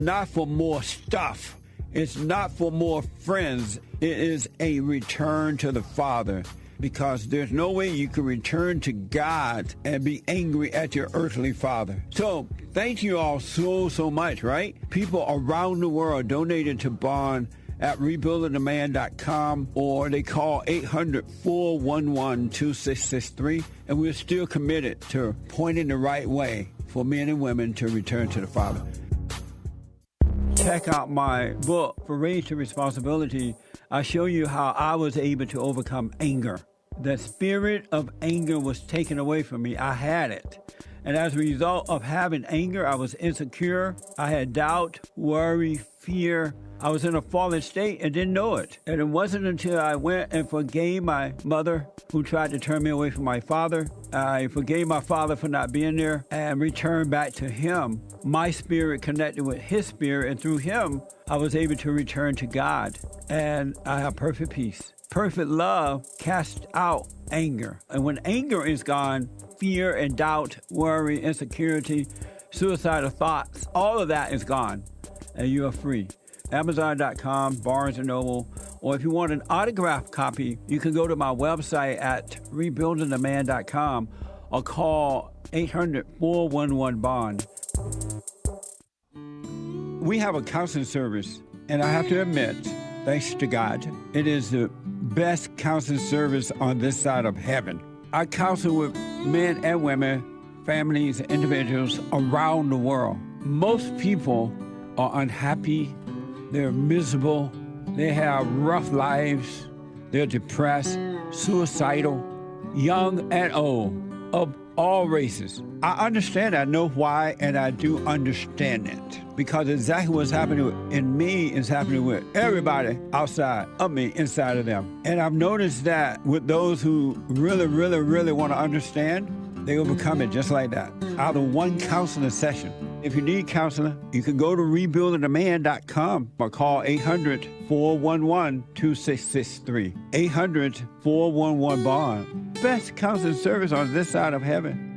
Not for more stuff. It's not for more friends. It is a return to the Father, because there's no way you can return to God and be angry at your earthly father. So thank you all so much, right? People around the world donated to Bond at rebuildingtheman.com, or they call 800-411-2663, and we're still committed to pointing the right way for men and women to return to the Father. Check out my book, For Raised to Responsibility. I show you how I was able to overcome anger. The spirit of anger was taken away from me. I had it. And as a result of having anger, I was insecure. I had doubt, worry, fear. I was in a fallen state and didn't know it. And it wasn't until I went and forgave my mother, who tried to turn me away from my father. I forgave my father for not being there and returned back to him. My spirit connected with his spirit, and through him, I was able to return to God. And I have perfect peace. Perfect love casts out anger. And when anger is gone, fear and doubt, worry, insecurity, suicidal thoughts, all of that is gone, and you are free. Amazon.com, Barnes & Noble, or if you want an autographed copy, you can go to my website at rebuildingtheman.com or call 800-411-BOND. We have a counseling service, and I have to admit, thanks to God, it is the best counseling service on this side of heaven. I counsel with men and women, families, and individuals around the world. Most people are unhappy, they're miserable, they have rough lives, they're depressed, suicidal, young and old, of all races. I understand, I know why, and I do understand it. Because exactly what's happening in me is happening with everybody outside of me, inside of them. And I've noticed that with those who really want to understand, they overcome it just like that, out of one counseling session. If you need counseling, you can go to rebuildingtheman.com or call 800-411-2663. 800-411-BOND. Best counseling service on this side of heaven.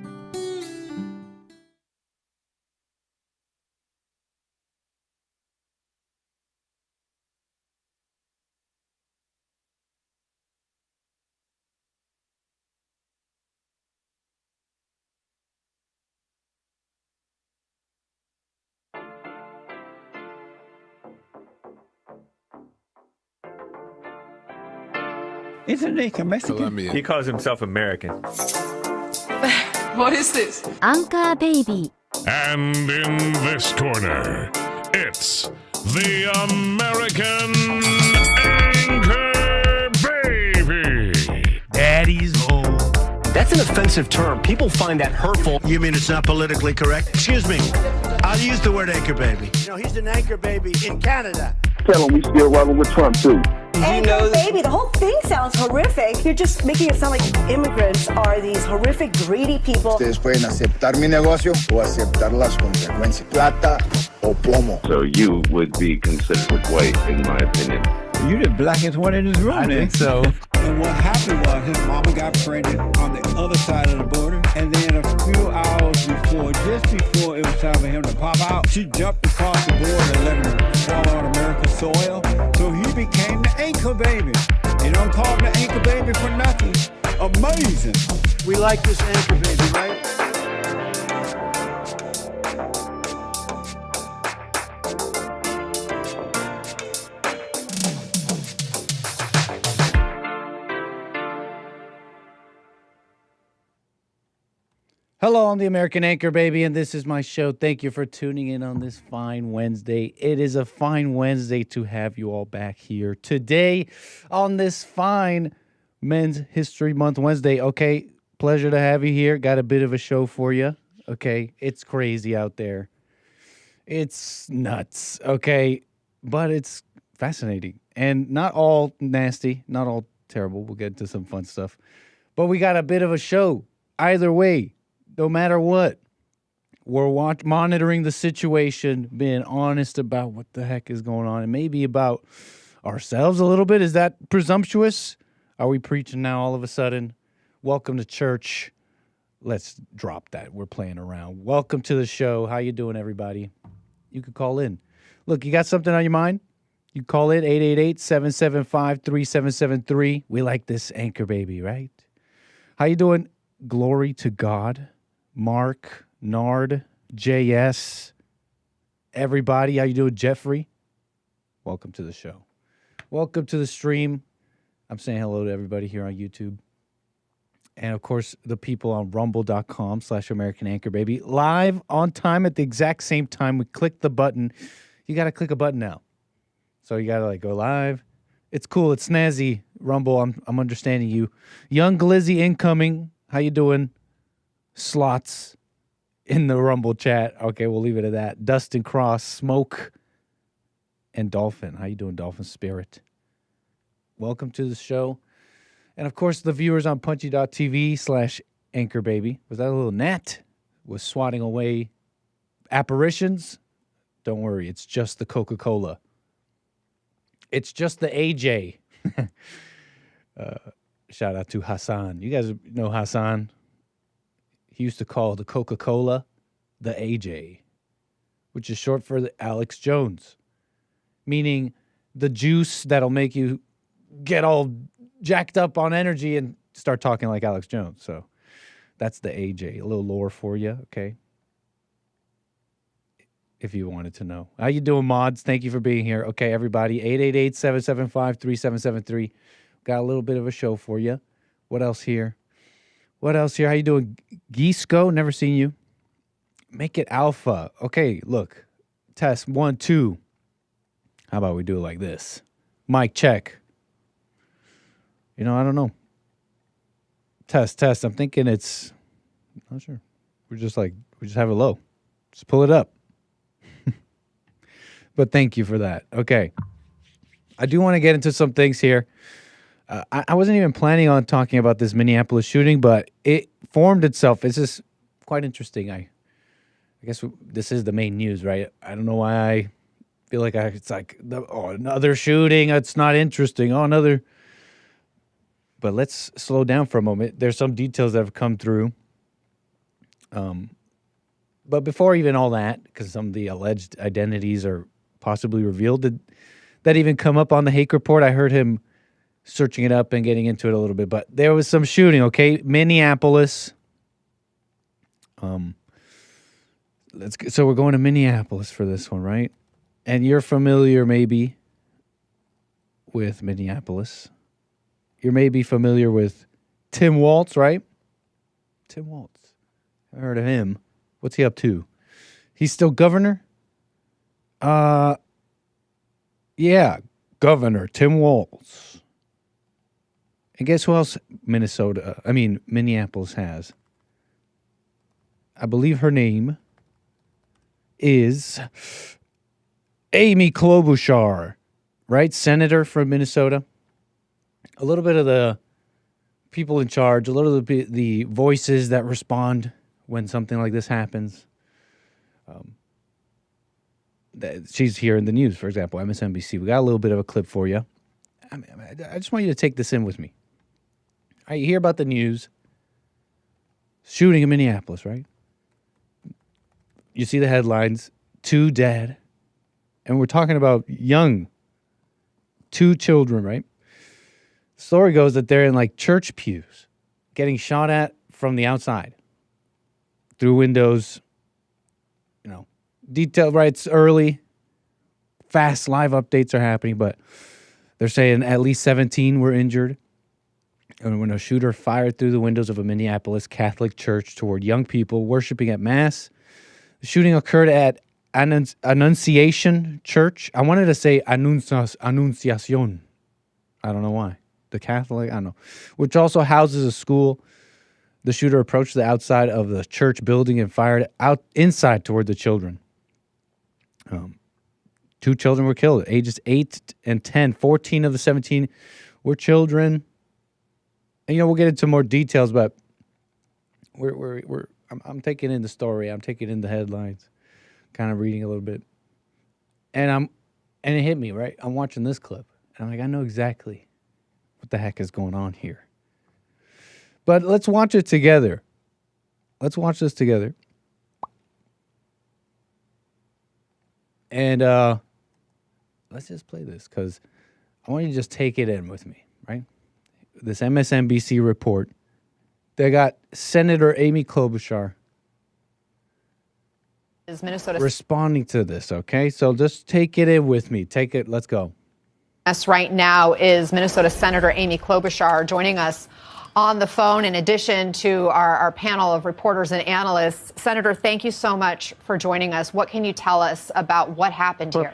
Isn't he Mexican? Colombian. He calls himself American. What is this? Anchor Baby. And in this corner, it's the American Anchor Baby. Daddy's home. That's an offensive term. People find that hurtful. You mean it's not politically correct? Excuse me. I'll use the word anchor baby. You know, he's an anchor baby in Canada. Tell him we still rolling with Trump, too. Anchor baby, the whole thing sounds horrific. You're just making it sound like immigrants are these horrific, greedy people. Ustedes pueden aceptar mi negocio o aceptar las consecuencias. Plata o plomo. So you would be considered white, in my opinion. You the blackest one in this room, I think so. And what happened was his mama got pregnant on the other side of the border, and then a few hours before, just before it was time for him to pop out, she jumped across the border and let him fall on America's soil. So he became the anchor baby. They don't call him the anchor baby for nothing. Amazing. We like this anchor baby, right? Hello, I'm the American Anchor Baby, and this is my show. Thank you for tuning in on this fine Wednesday. It is a fine Wednesday to have you all back here today on this fine Men's History Month Wednesday. Okay, pleasure to have you here. Got a bit of a show for you. Okay, it's crazy out there. It's nuts, okay, but it's fascinating. And not all nasty, not all terrible. We'll get into some fun stuff. But we got a bit of a show. Either way, no matter what, we're monitoring the situation, being honest about what the heck is going on, and maybe about ourselves a little bit. Is that presumptuous? Are we preaching now all of a sudden? Welcome to church. Let's drop that. We're playing around. Welcome to the show. How you doing, everybody? You could call in. Look, you got something on your mind? You call it 888-775-3773. We like this Anchor Baby, right? How you doing? Glory to God. Mark, Nard, JS, everybody. How you doing, Jeffrey? Welcome to the show. Welcome to the stream. I'm saying hello to everybody here on YouTube. And, of course, the people on rumble.com/American Anchor Baby. Live on time at the exact same time. We click the button. You got to click a button now. So you got to, go live. It's cool. It's snazzy. Rumble, I'm understanding you. Young Glizzy incoming. How you doing? Slots in the Rumble chat. Okay, we'll leave it at that. Dustin Cross, Smoke, and Dolphin. How you doing, Dolphin Spirit? Welcome to the show. And, of course, the viewers on punchy.tv/Anchor Baby. Was that a little gnat? Was swatting away apparitions? Don't worry. It's just the Coca-Cola. It's just the AJ. Shout out to Hassan. You guys know Hassan? He used to call the Coca-Cola the AJ, which is short for the Alex Jones, meaning the juice that'll make you get all jacked up on energy and start talking like Alex Jones. So that's the AJ. A little lore for you, okay? If you wanted to know. How you doing, mods? Thank you for being here. Okay, everybody, 888-775-3773. Got a little bit of a show for you. What else here? How you doing? Geesco, never seen you. Make it alpha. Okay, look. Test 1, 2. How about we do it like this? Mic check. I don't know. Test. I'm thinking it's... I'm not sure. We just have it low. Just pull it up. But thank you for that. Okay. I do want to get into some things here. I wasn't even planning on talking about this Minneapolis shooting, but it formed itself. It's just quite interesting. I guess this is the main news, right? I don't know why I feel like it's like, another shooting. It's not interesting. Another. But let's slow down for a moment. There's some details that have come through. But before even all that, because some of the alleged identities are possibly revealed, did that even come up on the Hake Report? I heard him searching it up and getting into it a little bit. But there was some shooting, okay? Minneapolis. So we're going to Minneapolis for this one, right? And you're familiar maybe with Minneapolis. You're maybe familiar with Tim Walz, right? Tim Walz. I heard of him. What's he up to? He's still governor? Yeah, Governor Tim Walz. And guess who else Minneapolis has? I believe her name is Amy Klobuchar, right? Senator from Minnesota. A little bit of the people in charge, a little bit the voices that respond when something like this happens. She's here in the news, for example, MSNBC. We got a little bit of a clip for you. I just want you to take this in with me. All right, you hear about the news. Shooting in Minneapolis, right? You see the headlines, 2 dead. And we're talking about young, 2 children, right? The story goes that they're in church pews, getting shot at from the outside. Through windows, detail, right? It's early. Fast live updates are happening, but they're saying at least 17 were injured. And when a shooter fired through the windows of a Minneapolis Catholic church toward young people worshiping at Mass. The shooting occurred at Annunciation Church. I wanted to say Annunciacion. I don't know why. The Catholic, I don't know. Which also houses a school. The shooter approached the outside of the church building and fired out inside toward the children. 2 children were killed, ages 8 and 10. 14 of the 17 were children. And, we'll get into more details, but I'm taking in the story. I'm taking in the headlines, kind of reading a little bit. And it hit me, right? I'm watching this clip. And I'm like, I know exactly what the heck is going on here. But let's watch it together. Let's watch this together. And let's just play this because I want you to just take it in with me, right? This MSNBC report. They got Senator Amy Klobuchar responding to this, okay? So just take it in with me. Take it. Let's go. Us right now is Minnesota Senator Amy Klobuchar joining us on the phone in addition to our panel of reporters and analysts. Senator, thank you so much for joining us. What can you tell us about what happened here?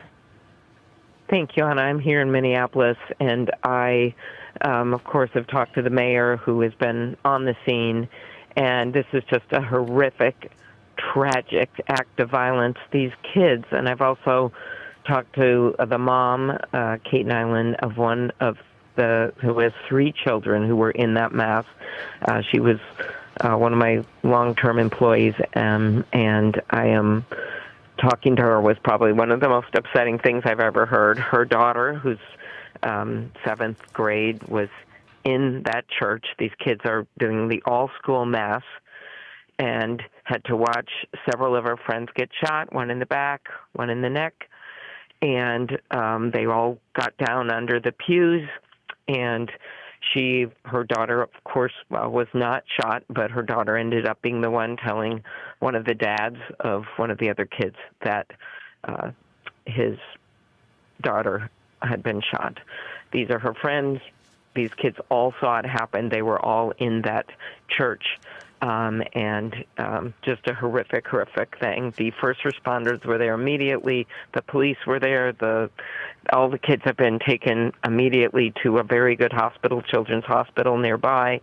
Thank you, Anna. I'm here in Minneapolis, and I, of course, have talked to the mayor who has been on the scene, and this is just a horrific, tragic act of violence. These kids, and I've also talked to the mom, Kate Nyland, of one of who has 3 children who were in that mass. She was one of my long-term employees, and I am talking to her was probably one of the most upsetting things I've ever heard. Her daughter, who's 7th grade, was in that church. These kids are doing the all-school mass and had to watch several of her friends get shot, one in the back, one in the neck, and they all got down under the pews. And her daughter, of course, was not shot, but her daughter ended up being the one telling one of the dads of one of the other kids that his daughter had been shot. These are her friends. These kids all saw it happen. They were all in that church. And just a horrific thing. The first responders were there immediately. The police were there. All the kids have been taken immediately to a very good hospital, Children's Hospital nearby.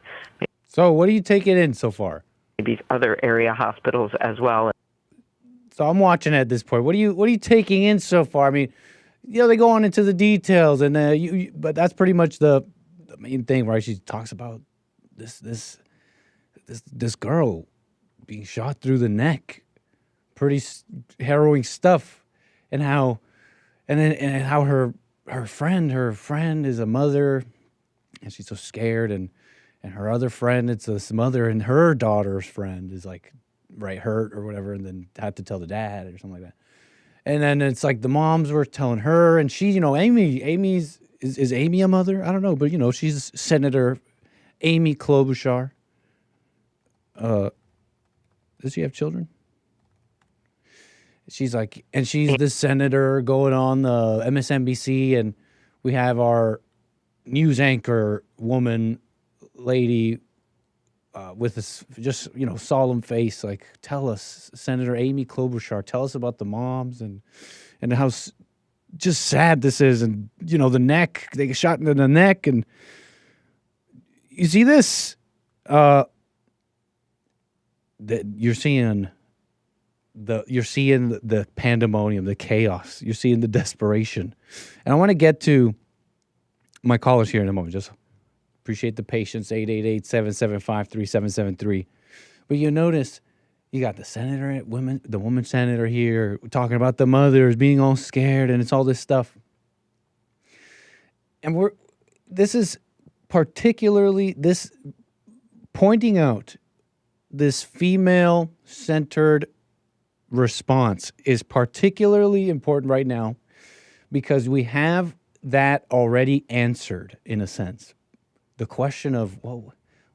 So what do you take it in so far? These other area hospitals as well. So I'm watching at this point. What are you taking in so far? I mean, they go on into the details, and but that's pretty much the main thing, right? She talks about this girl being shot through the neck, pretty harrowing stuff, and how her friend is a mother, and she's so scared, and her other friend, it's this mother, and her daughter's friend is like hurt or whatever, and then had to tell the dad or something like that, and then it's like the moms were telling her, and she, Amy's is Amy a mother? I don't know, but she's Senator Amy Klobuchar. Does she have children? She's the senator going on the MSNBC, and we have our news anchor woman lady with this just solemn face, like, tell us, Senator Amy Klobuchar, tell us about the moms and how just sad this is, and the neck, they get shot in the neck, and you see this. That you're seeing the pandemonium, the chaos. You're seeing the desperation, and I want to get to my callers here in a moment. Just appreciate the patience. 888-775-3773. But you notice you got the woman senator here talking about the mothers being all scared, and it's all this stuff. And this is particularly this pointing out. This female-centered response is particularly important right now because we have that already answered, in a sense. The question of,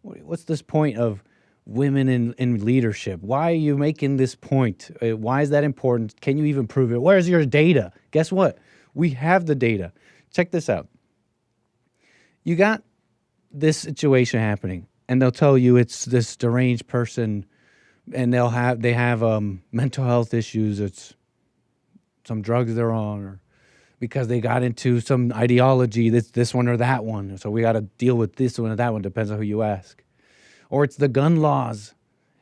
what's this point of women in leadership? Why are you making this point? Why is that important? Can you even prove it? Where's your data? Guess what? We have the data. Check this out. You got this situation happening. And they'll tell you it's this deranged person, and they have mental health issues. It's some drugs they're on, or because they got into some ideology, this one or that one. So we got to deal with this one or that one. Depends on who you ask. Or it's the gun laws,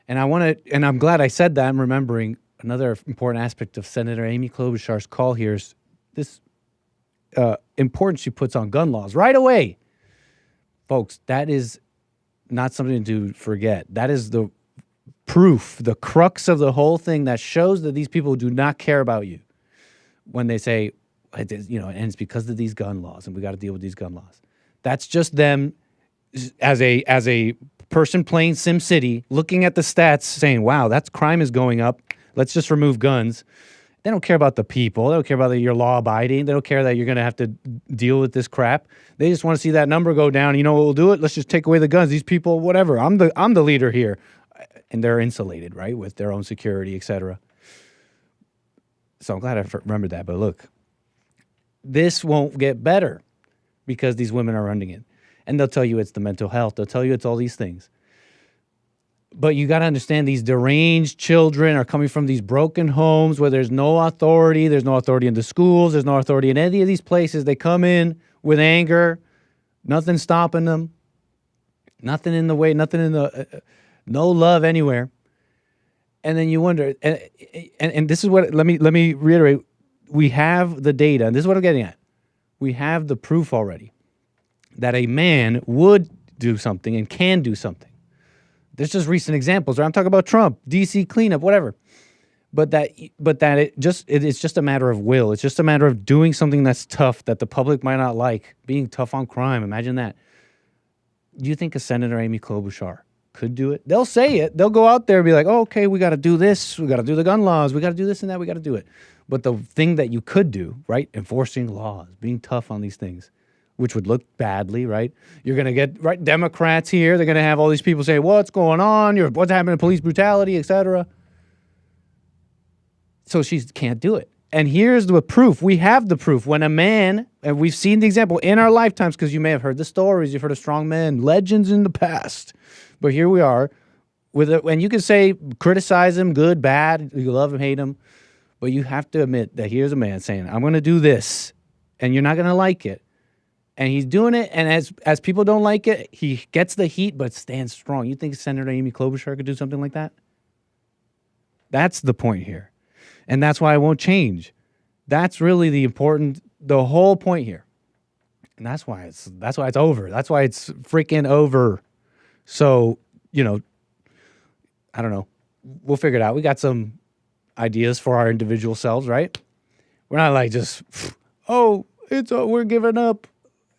and I'm glad I said that. I'm remembering another important aspect of Senator Amy Klobuchar's call here is this importance she puts on gun laws right away, folks. That is not something to forget. That is the proof, the crux of the whole thing that shows that these people do not care about you when they say, and it's because of these gun laws and we got to deal with these gun laws. That's just them as a person playing SimCity, looking at the stats saying, wow, crime is going up. Let's just remove guns. They don't care about the people. They don't care about that you're law-abiding. They don't care that you're going to have to deal with this crap. They just want to see that number go down. You know what we'll do it? Let's just take away the guns. These people, whatever. I'm the leader here. And they're insulated, right, with their own security, etc. So I'm glad I remembered that. But look, this won't get better because these women are running it. And they'll tell you it's the mental health. They'll tell you it's all these things. But you got to understand these deranged children are coming from these broken homes where there's no authority. There's no authority in the schools. There's no authority in any of these places. They come in with anger, nothing stopping them, nothing in the way, nothing in the, no love anywhere. And then you wonder, and this is what, let me reiterate. We have the data, and this is what I'm getting at. We have the proof already that a man would do something and can do something. There's just recent examples, right? I'm talking about Trump, DC cleanup, whatever. But that it's just a matter of will. It's just a matter of doing something that's tough that the public might not like. Being tough on crime. Imagine that. Do you think a Senator Amy Klobuchar could do it? They'll say it. They'll go out there and be like, oh, okay, we got to do this. We got to do the gun laws. We got to do this and that. We got to do it. But the thing that you could do, right? Enforcing laws, being tough on these things, which would look badly, right? You're going to get, right, Democrats here. They're going to have all these people say, what's going on? What's happening to police brutality, etc. So she can't do it. And here's the proof. We have the proof. When a man, and we've seen the example in our lifetimes, because you may have heard the stories, you've heard of strong men, legends in the past. But here we are, and you can say, criticize him, good, bad, you love him, hate him. But you have to admit that here's a man saying, I'm going to do this, and you're not going to like it. And he's doing it, and as people don't like it, he gets the heat, but stands strong. You think Senator Amy Klobuchar could do something like that? That's the point here. And that's why it won't change. That's really the whole point here. And that's why it's over. That's why it's freaking over. So, I don't know. We'll figure it out. We got some ideas for our individual selves, right? We're not like just, we're giving up.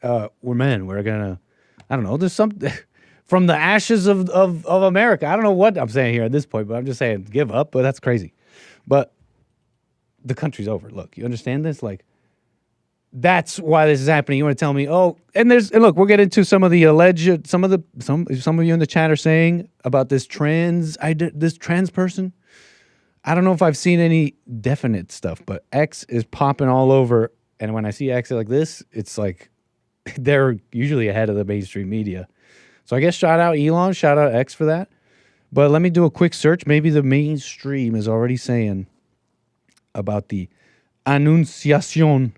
We're men. We're gonna, I don't know. There's something from the ashes of America. I don't know what I'm saying here at this point, but I'm just saying give up. But that's crazy. But the country's over. Look, you understand this? Like, that's why this is happening. You want to tell me? And look, we'll get into some of the alleged. Some of you in the chat are saying about this trans person. I don't know if I've seen any definite stuff, but X is popping all over. And when I see X like this, it's like, they're usually ahead of the mainstream media. So I guess shout out Elon, shout out X for that. But let me do a quick search. Maybe the mainstream is already saying about the Annunciación.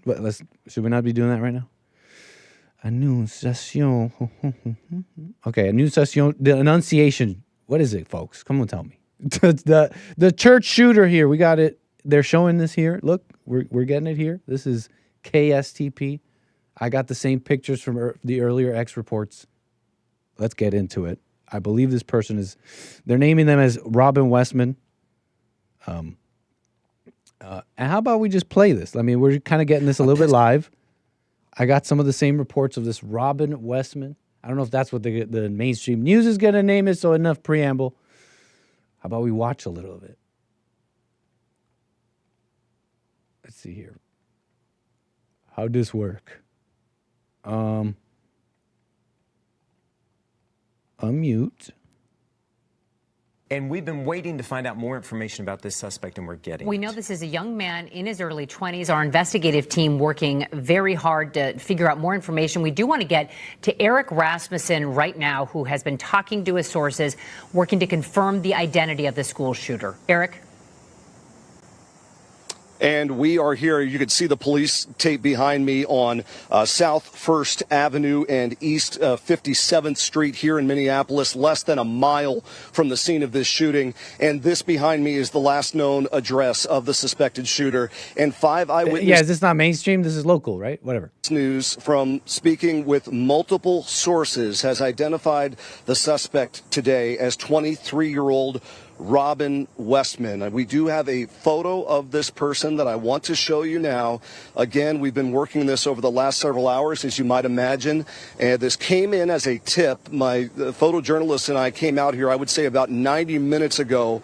But should we not be doing that right now? Annunciación. Okay, Annunciación, the Annunciation. What is it, folks? Come on, tell me. the church shooter here. We got it. They're showing this here. Look, we're getting it here. This is KSTP. I got the same pictures from the earlier X reports. Let's get into it. I believe this person they're naming them as Robin Westman. And how about we just play this? I mean, we're kind of getting this a little bit live. I got some of the same reports of this Robin Westman. I don't know if that's what the mainstream news is going to name it, so enough preamble. How about we watch a little of it? Let's see here. How'd this work? Unmute. And we've been waiting to find out more information about this suspect, and we're getting We know this is a young man in his early 20s. Our investigative team working very hard to figure out more information. We do want to get to Eric Rasmussen right now, who has been talking to his sources, working to confirm the identity of the school shooter. Eric? And we are here. You can see the police tape behind me on South 1st Avenue and East 57th Street here in Minneapolis, less than a mile from the scene of this shooting. And this behind me is the last known address of the suspected shooter. And 5 eyewitnesses. Yeah, is this not mainstream? This is local, right? Whatever. News from speaking with multiple sources has identified the suspect today as 23-year-old Robin Westman. And we do have a photo of this person that I want to show you now. Again, we've been working this over the last several hours, as you might imagine, and this came in as a tip. My photojournalist and I came out here, I would say about 90 minutes ago,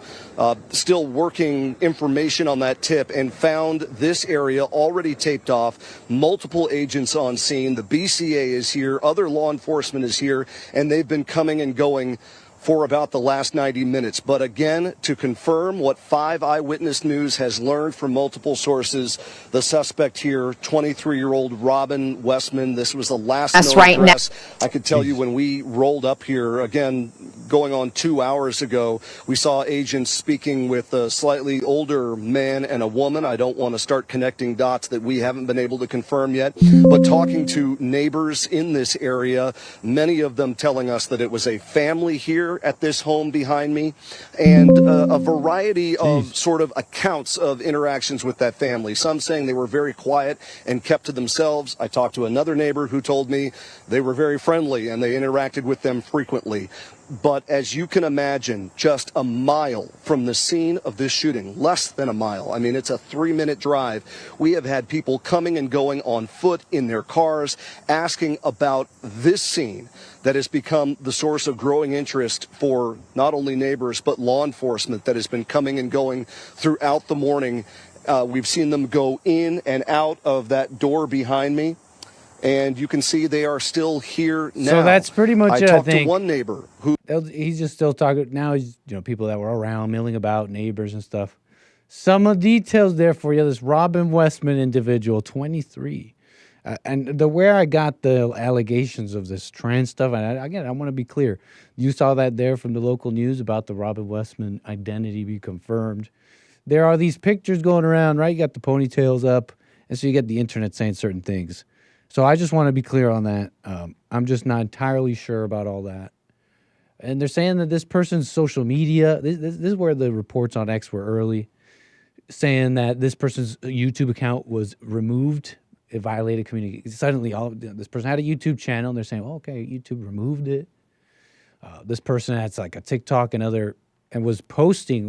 still working information on that tip, and found this area already taped off, multiple agents on scene. The BCA is here, other law enforcement is here, and they've been coming and going for about the last 90 minutes. But again, to confirm what 5 Eyewitness News has learned from multiple sources, the suspect here, 23-year-old Robin Westman, this was the last known address. I could tell you when we rolled up here, again, going on 2 hours ago, we saw agents speaking with a slightly older man and a woman. I don't want to start connecting dots that we haven't been able to confirm yet, but talking to neighbors in this area, many of them telling us that it was a family here at this home behind me, and a variety of sort of accounts of interactions with that family. Some saying they were very quiet and kept to themselves. I talked to another neighbor who told me they were very friendly and they interacted with them frequently. But as you can imagine, just a mile from the scene of this shooting, less than a mile, I mean, it's a 3-minute drive, we have had people coming and going on foot in their cars, asking about this scene that has become the source of growing interest for not only neighbors, but law enforcement that has been coming and going throughout the morning. We've seen them go in and out of that door behind me, and you can see they are still here now. So that's pretty much it, I talked think. to one neighbor who... He's just still talking. Now he's, people that were around, milling about, neighbors and stuff. Some of the details there for you. This Robin Westman individual, 23. And where I got the allegations of this trans stuff, and again, I want to be clear. You saw that there from the local news about the Robin Westman identity be confirmed. There are these pictures going around, right? You got the ponytails up, and so you get the internet saying certain things. So I just want to be clear on that. I'm just not entirely sure about all that. And they're saying that this person's social media, this is where the reports on X were early, saying that this person's YouTube account was removed. It violated community. Suddenly, this person had a YouTube channel, and they're saying, okay, YouTube removed it. This person has like a TikTok and was posting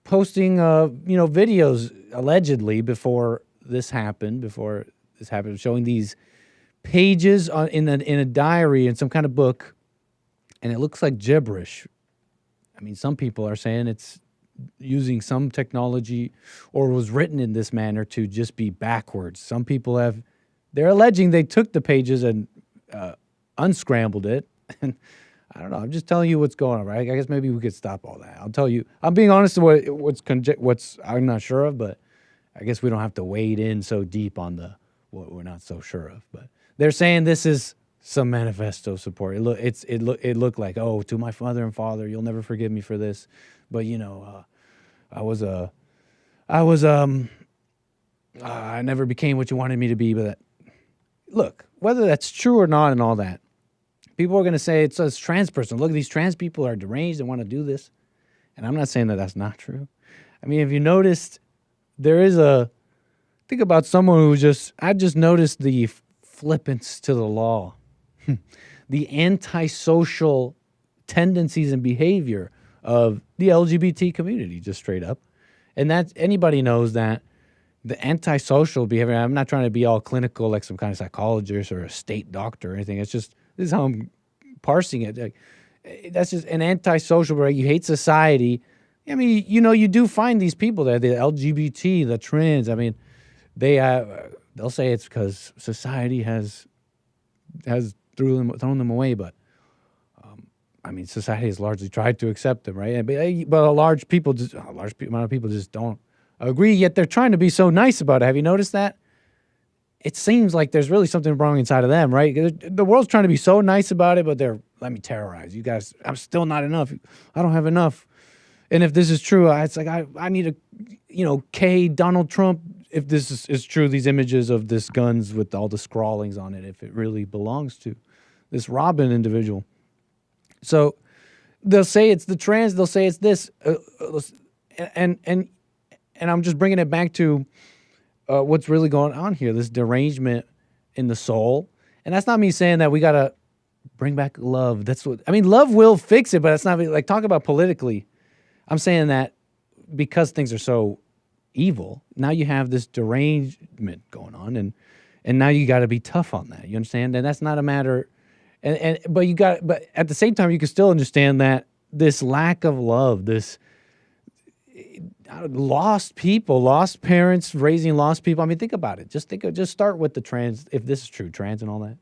videos allegedly before this happened, showing these pages in a diary in some kind of book, and it looks like gibberish. I mean, some people are saying it's using some technology or was written in this manner to just be backwards. Some people they're alleging they took the pages and unscrambled it. And I don't know. I'm just telling you what's going on, right? I guess maybe we could stop all that. I'll tell you. I'm being honest with what's I'm not sure of, but I guess we don't have to wade in so deep on what we're not so sure of. But they're saying this is some manifesto support. It looked like, oh, to my mother and father, you'll never forgive me for this. But I never became what you wanted me to be. But look, whether that's true or not and all that, people are going to say it's a trans person. Look, these trans people are deranged and want to do this. And I'm not saying that that's not true. I mean, if you noticed, think about someone I just noticed the flippance to the law, the antisocial tendencies and behavior of the LGBT community, just straight up. And anybody knows that the antisocial behavior, I'm not trying to be all clinical like some kind of psychologist or a state doctor or anything. It's just, this is how I'm parsing it. Like, that's just an antisocial, right? You hate society. I mean, you do find these people there, the LGBT, the trans. I mean, they'll say it's because society has thrown them away, but I mean, society has largely tried to accept them, right? But a large amount of people just don't agree. Yet they're trying to be so nice about it. Have you noticed that? It seems like there's really something wrong inside of them, right? The world's trying to be so nice about it, but let me terrorize you guys. I'm still not enough. I don't have enough. And if this is true, it's like I need K Donald Trump. If this is true, these images of this guns with all the scrawlings on it, if it really belongs to this Robin individual. So they'll say it's the trans, they'll say it's this, and I'm just bringing it back to what's really going on here, this derangement in the soul. And that's not me saying that we got to bring back love. Love will fix it, but it's not like, talk about politically. I'm saying that because things are so evil, now you have this derangement going on, and now you got to be tough on that. You understand? And that's not a matter. But at the same time, you can still understand that this lack of love, this lost people, lost parents raising lost people. I mean, think about it. Just start with the trans. If this is true, trans and all that,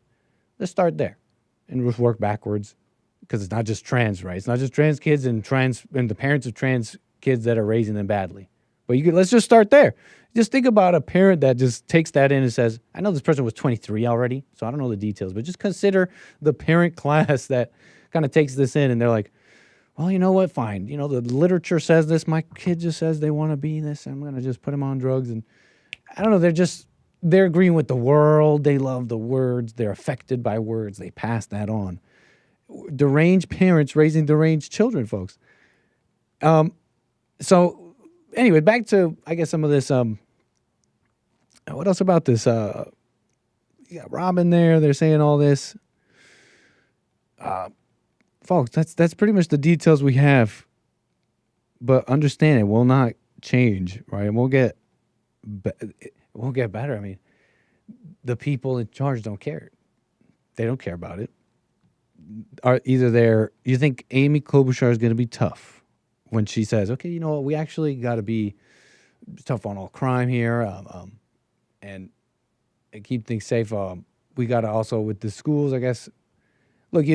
let's start there, and just work backwards, because it's not just trans, right? It's not just trans kids and the parents of trans kids that are raising them badly. But let's just start there. Just think about a parent that just takes that in and says, I know this person was 23 already, so I don't know the details, but just consider the parent class that kind of takes this in, and they're like, well, you know what? Fine. You know, the literature says this. My kid just says they want to be this. I'm going to just put them on drugs. And I don't know. They're agreeing with the world. They love the words. They're affected by words. They pass that on. Deranged parents raising deranged children, folks. So anyway, back to, I guess, some of this. What else about this? You got Robin there. They're saying all this. Folks, that's pretty much the details we have. But understand, it will not change, right? It won't get better. I mean, the people in charge don't care. They don't care about it. You think Amy Klobuchar is going to be tough when she says, okay, you know what, we actually got to be tough on all crime here, and keep things safe. We got to also, with the schools, I guess, look,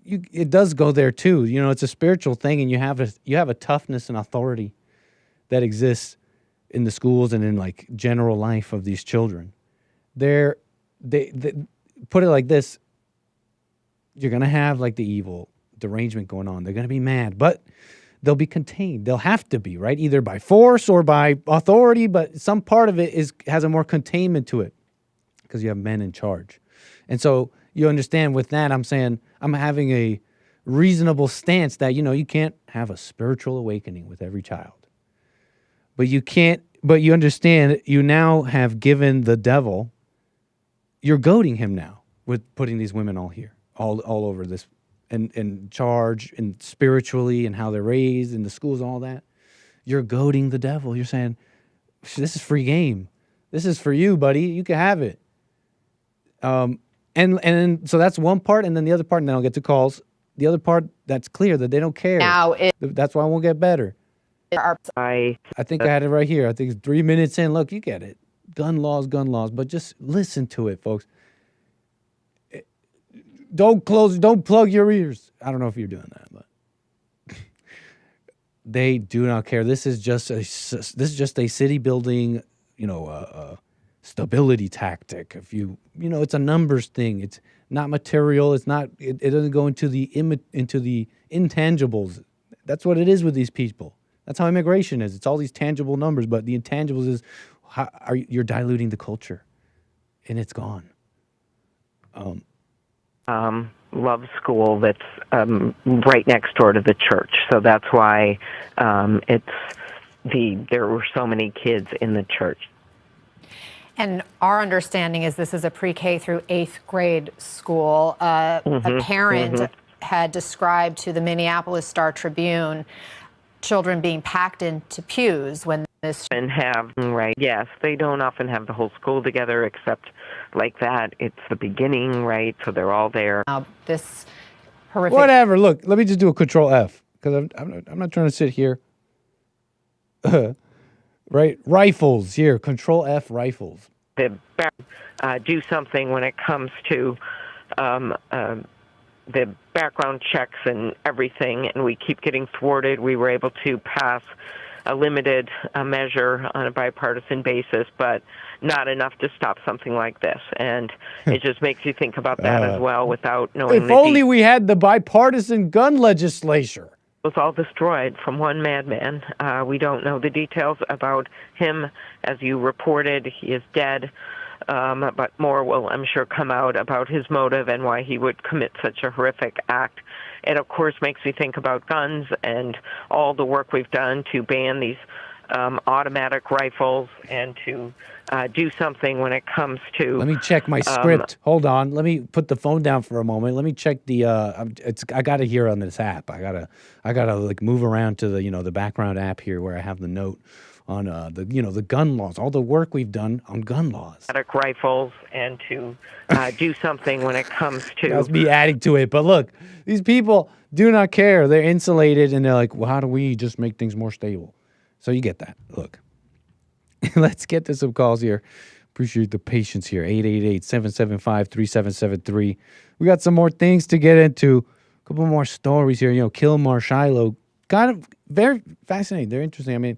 it does go there too. You know, it's a spiritual thing, and you have a toughness and authority that exists in the schools and in like general life of these children. They put it like this: you're gonna have like the evil derangement going on. They're gonna be mad, but they'll be contained. They'll have to be, right, either by force or by authority. But some part of it has a more containment to it because you have men in charge, and so. You understand with that, I'm saying I'm having a reasonable stance that, you know, you can't have a spiritual awakening with every child. But you understand you now have given the devil, you're goading him now with putting these women all here, all over this, and charge, and spiritually, and how they're raised in the schools and all that. You're goading the devil. You're saying, this is free game. This is for you, buddy. You can have it. And so that's one part, and then the other part, and then I'll get to calls. The other part, that's clear that they don't care. That's why it won't get better. I think I had it right here. I think it's 3 minutes in. Look, you get it. Gun laws, but just listen to it, folks. Don't plug your ears. I don't know if you're doing that, but they do not care. This is just a city building, you know, stability tactic. If you know, it's a numbers thing. It's not material. It's not. It doesn't go into the intangibles. That's what it is with these people. That's how immigration is. It's all these tangible numbers, but the intangibles is you're diluting the culture, and it's gone. Love School that's right next door to the church, so that's why there were so many kids in the church. And our understanding is this is a pre-K through 8th grade school. A parent had described to the Minneapolis Star-Tribune children being packed into pews when this... And right, yes, they don't often have the whole school together except like that. It's the beginning, right, so they're all there. This horrific... Whatever, look, let me just do a Control F, because I'm not trying to sit here. Right, rifles here. Control F rifles. Do something when it comes to the background checks and everything, and we keep getting thwarted. We were able to pass a limited measure on a bipartisan basis, but not enough to stop something like this. And it just makes you think about that as well without knowing. If only we had the bipartisan gun legislature. Was all destroyed from one madman. We don't know the details about him. As you reported, he is dead, but more will, I'm sure, come out about his motive and why he would commit such a horrific act. It, of course, makes me think about guns and all the work we've done to ban these automatic rifles and to do something when it comes to. Let me check my script. Hold on. Let me put the phone down for a moment. Let me check the. I got it here on this app. I gotta like move around to the background app here where I have the note on the gun laws, all the work we've done on gun laws. Automatic rifles and to do something when it comes to. That's me adding to it. But look, these people do not care. They're insulated and they're like, well, how do we just make things more stable? So you get that. Look. Let's get to some calls here. Appreciate the patience here. 888-775-3773. We got some more things to get into. A couple more stories here. Kilmar Shiloh. Kind of very fascinating. They're interesting. I mean,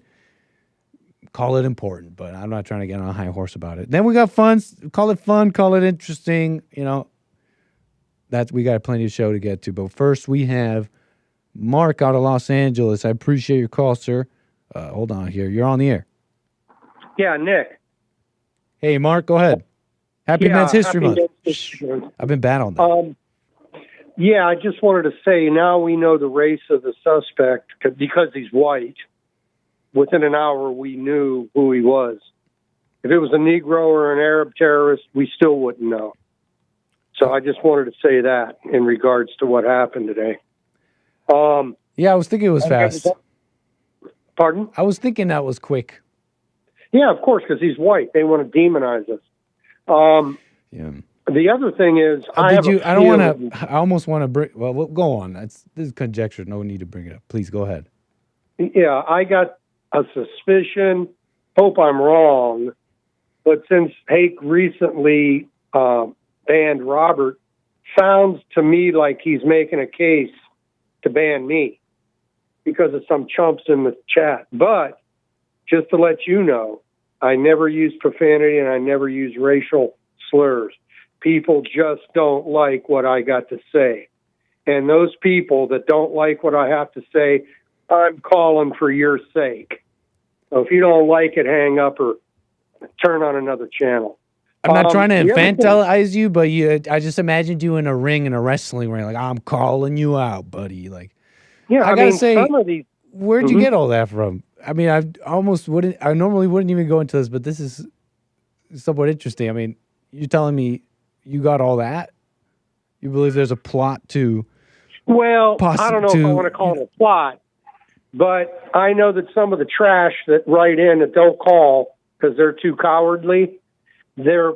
call it important, but I'm not trying to get on a high horse about it. Then we got fun. Call it fun. Call it interesting. We got plenty of show to get to. But first, we have Mark out of Los Angeles. I appreciate your call, sir. Hold on here. You're on the air. Yeah, Nick. Hey, Mark, go ahead. Happy Men's History Month. I've been bad on that. I just wanted to say now we know the race of the suspect because he's white. Within an hour, we knew who he was. If it was a Negro or an Arab terrorist, we still wouldn't know. So I just wanted to say that in regards to what happened today. I was thinking it was fast. Pardon? I was thinking that was quick. Yeah, of course, because he's white. They want to demonize us. The other thing is, I almost want to bring. Well, go on. This is conjecture. No need to bring it up. Please go ahead. Yeah, I got a suspicion. Hope I'm wrong, but since Hake recently banned Robert, sounds to me like he's making a case to ban me because of some chumps in the chat. But just to let you know, I never use profanity and I never use racial slurs. People just don't like what I got to say. And those people that don't like what I have to say, I'm calling for your sake. So if you don't like it, hang up or turn on another channel. I'm not trying to infantilize you, but I just imagined you in a ring, in a wrestling ring. Like, I'm calling you out, buddy. Like, I gotta say, some of these, where'd you get all that from? I mean, I normally wouldn't even go into this, but this is somewhat interesting. I mean, you're telling me you got all that? You believe there's a plot to... Well, I don't know if I want to call it a plot, but I know that some of the trash that write in that don't call because they're too cowardly, they're,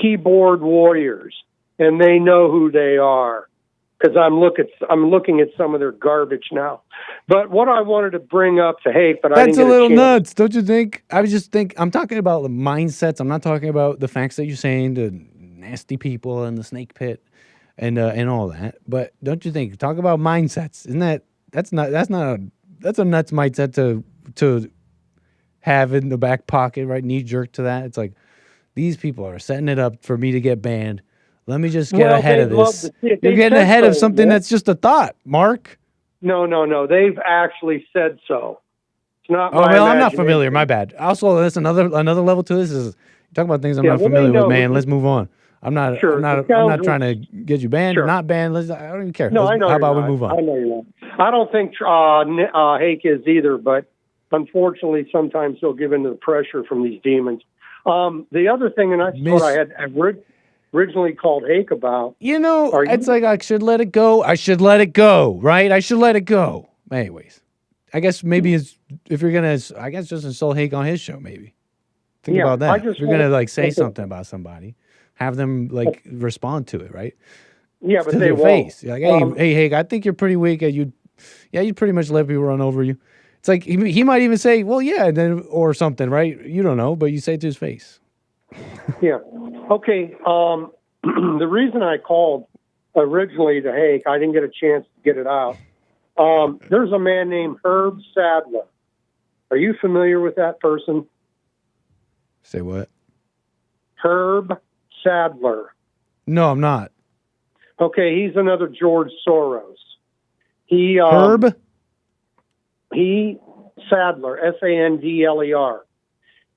keyboard warriors, and they know who they are. Because I'm looking at some of their garbage now. But what I wanted to bring up to Hake, but I didn't get a chance. Nuts, don't you think? I'm talking about the mindsets. I'm not talking about the facts that you're saying, the nasty people in the snake pit, and all that. But don't you think? Talk about mindsets. That's a nuts mindset to have in the back pocket, right? Knee jerk to that. It's like these people are setting it up for me to get banned. Let me just get ahead of this. You're getting ahead of something that's just a thought, Mark. No. They've actually said so. It's not. I'm not familiar. My bad. Also, that's another level to this. Is talking about things I'm not familiar with. Man, let's move on. I'm not trying to get you banned or not banned. I don't even care. No, I know. How about we move on? I know you're not. I don't think Hake is either, but unfortunately, sometimes he'll give in to the pressure from these demons. The other thing, and that's what I had originally called Hake about. It's like I should let it go. I should let it go, right? I should let it go. Anyways, I guess maybe if you're going to, I guess just insult Hake on his show, maybe. Think about that. If you're going to say something about somebody, have them respond to it, right? Yeah, but to they their won't. face. You're like, hey, Hake, I think you're pretty weak. You'd pretty much let people run over you. It's like he might even say, well, yeah, then or something, right? You don't know, but you say it to his face. Yeah. Okay. The reason I called originally to Hake, I didn't get a chance to get it out. There's a man named Herb Sadler. Are you familiar with that person? Say what? Herb Sadler. No, I'm not. Okay, he's another George Soros. Herb? Sadler, Sandler.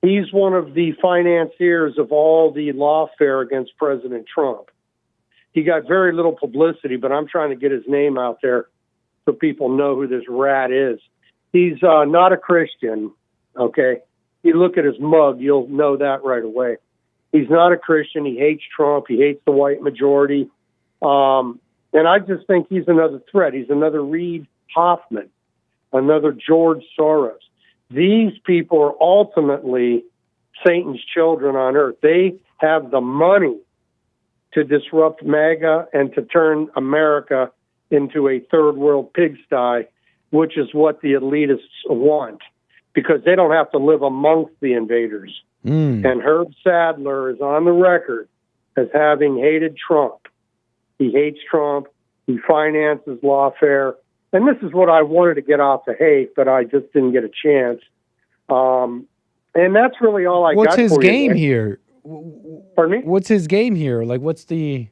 He's one of the financiers of all the lawfare against President Trump. He got very little publicity, but I'm trying to get his name out there so people know who this rat is. He's not a Christian, okay? You look at his mug, you'll know that right away. He's not a Christian. He hates Trump. He hates the white majority. And I just think he's another threat. He's another Reid Hoffman, another George Soros. These people are ultimately Satan's children on earth. They have the money to disrupt MAGA and to turn America into a third world pigsty, which is what the elitists want, because they don't have to live amongst the invaders. And Herb Sadler is on the record as having hated Trump. He hates Trump. He finances lawfare. And this is what I wanted to get off the hate, but I just didn't get a chance. And that's really all I got for you. What's his game here? Pardon me? What's his game here? Like, what's the...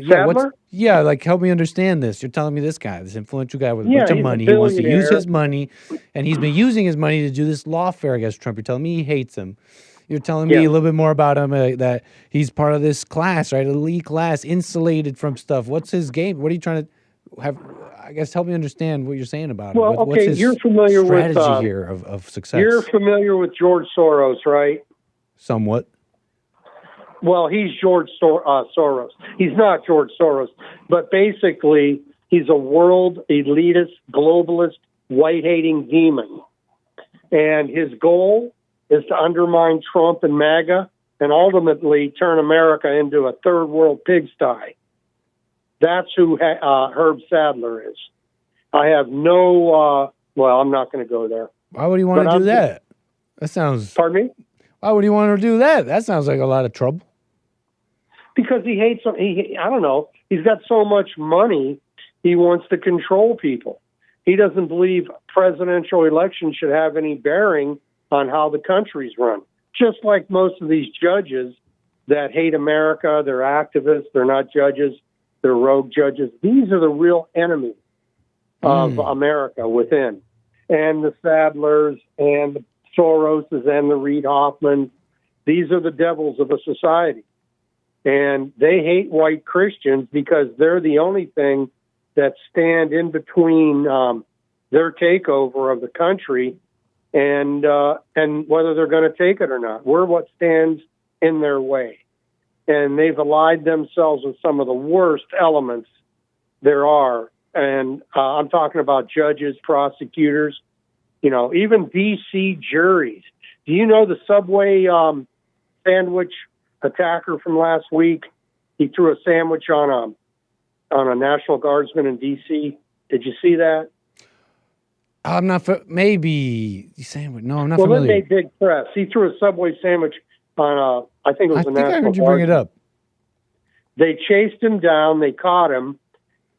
Sadler? Like, help me understand this. You're telling me this guy, this influential guy with a bunch of money, he wants to use his money, and he's been using his money to do this lawfare against Trump. You're telling me he hates him. You're telling me a little bit more about him, that he's part of this class, right? Elite class, insulated from stuff. What's his game? What are you trying to have? I guess help me understand what you're saying about him. Well, What's his you're familiar strategy with here of success? You're familiar with George Soros, right? Somewhat. Well, he's George Soros. He's not George Soros, but basically he's a world elitist, globalist, white-hating demon. And his goal is to undermine Trump and MAGA and ultimately turn America into a third world pigsty. That's who Herb Sadler is. I have no, well, I'm not going to go there. Why would he want to do that? That sounds... Pardon me? Why would he want to do that? That sounds like a lot of trouble. Because he hates, I don't know, he's got so much money, he wants to control people. He doesn't believe presidential elections should have any bearing on how the country's run. Just like most of these judges that hate America, they're activists, they're not judges, they're rogue judges. These are the real enemies of America within. And the Sadlers and the Soroses and the Reid Hoffmans, these are the devils of a society. And they hate white Christians because they're the only thing that stand in between their takeover of the country and whether they're going to take it or not. We're what stands in their way. And they've allied themselves with some of the worst elements there are. And I'm talking about judges, prosecutors, even D.C. juries. Do you know the Subway sandwich attacker from last week? He threw a sandwich on a National Guardsman in D.C. Did you see that? I'm not. Maybe sandwich. No, I'm not familiar. Well, it made big press. He threw a Subway sandwich on I think it was a National Guardsman. I heard you bring it up. They chased him down. They caught him.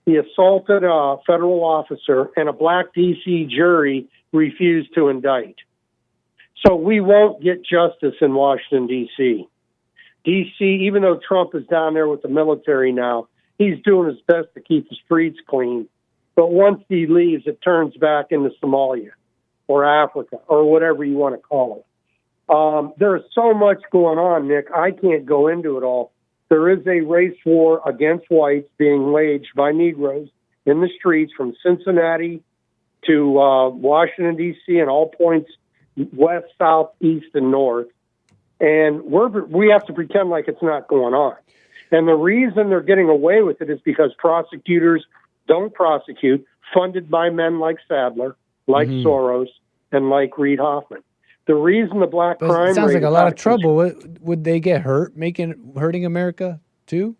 He assaulted a federal officer, and a black D.C. jury refused to indict. So we won't get justice in Washington, D.C. D.C., even though Trump is down there with the military now, he's doing his best to keep the streets clean. But once he leaves, it turns back into Somalia or Africa or whatever you want to call it. There's so much going on, Nick. I can't go into it all. There is a race war against whites being waged by Negroes in the streets from Cincinnati to Washington, D.C., and all points west, south, east, and north. And we have to pretend like it's not going on. And the reason they're getting away with it is because prosecutors don't prosecute, funded by men like Sadler, like Soros, and like Reid Hoffman. The reason the black crime rate... It sounds like a lot of trouble. Would they get hurt, hurting America, too?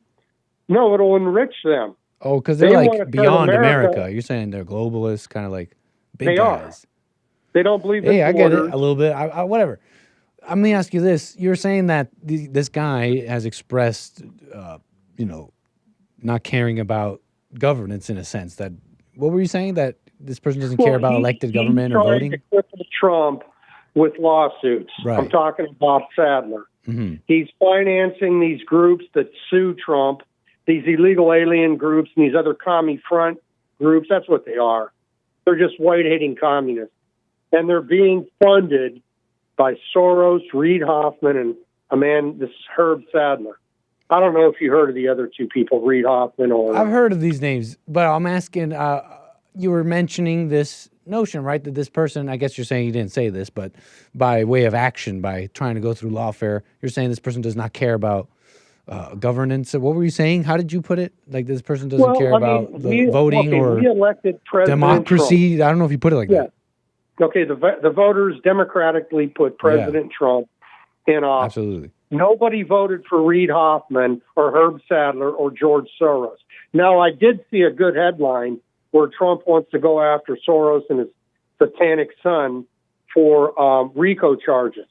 No, it'll enrich them. Oh, because they're like beyond America. You're saying they're globalists, kind of like big guys. They don't believe in Hey, I get it a little bit. Whatever. Let me ask you this. You're saying that this guy has expressed, not caring about governance in a sense. That what were you saying? That this person doesn't care about elected government or voting? He's trying to cripple Trump with lawsuits. Right. I'm talking about Sadler. Mm-hmm. He's financing these groups that sue Trump, these illegal alien groups and these other commie front groups. That's what they are. They're just white-hating communists. And they're being funded by Soros, Reid Hoffman, and this Herb Sadler. I don't know if you heard of the other two people, Reid Hoffman or... I've heard of these names, but I'm asking, you were mentioning this notion, right, that this person, I guess you're saying you didn't say this, but by way of action, by trying to go through lawfare, you're saying this person does not care about governance. What were you saying? How did you put it? Like this person doesn't care about voting or we elected President democracy? Trump. I don't know if you put it like that. Okay, the voters democratically put President Trump in office. Absolutely. Nobody voted for Reid Hoffman or Herb Sadler or George Soros. Now, I did see a good headline where Trump wants to go after Soros and his satanic son for RICO charges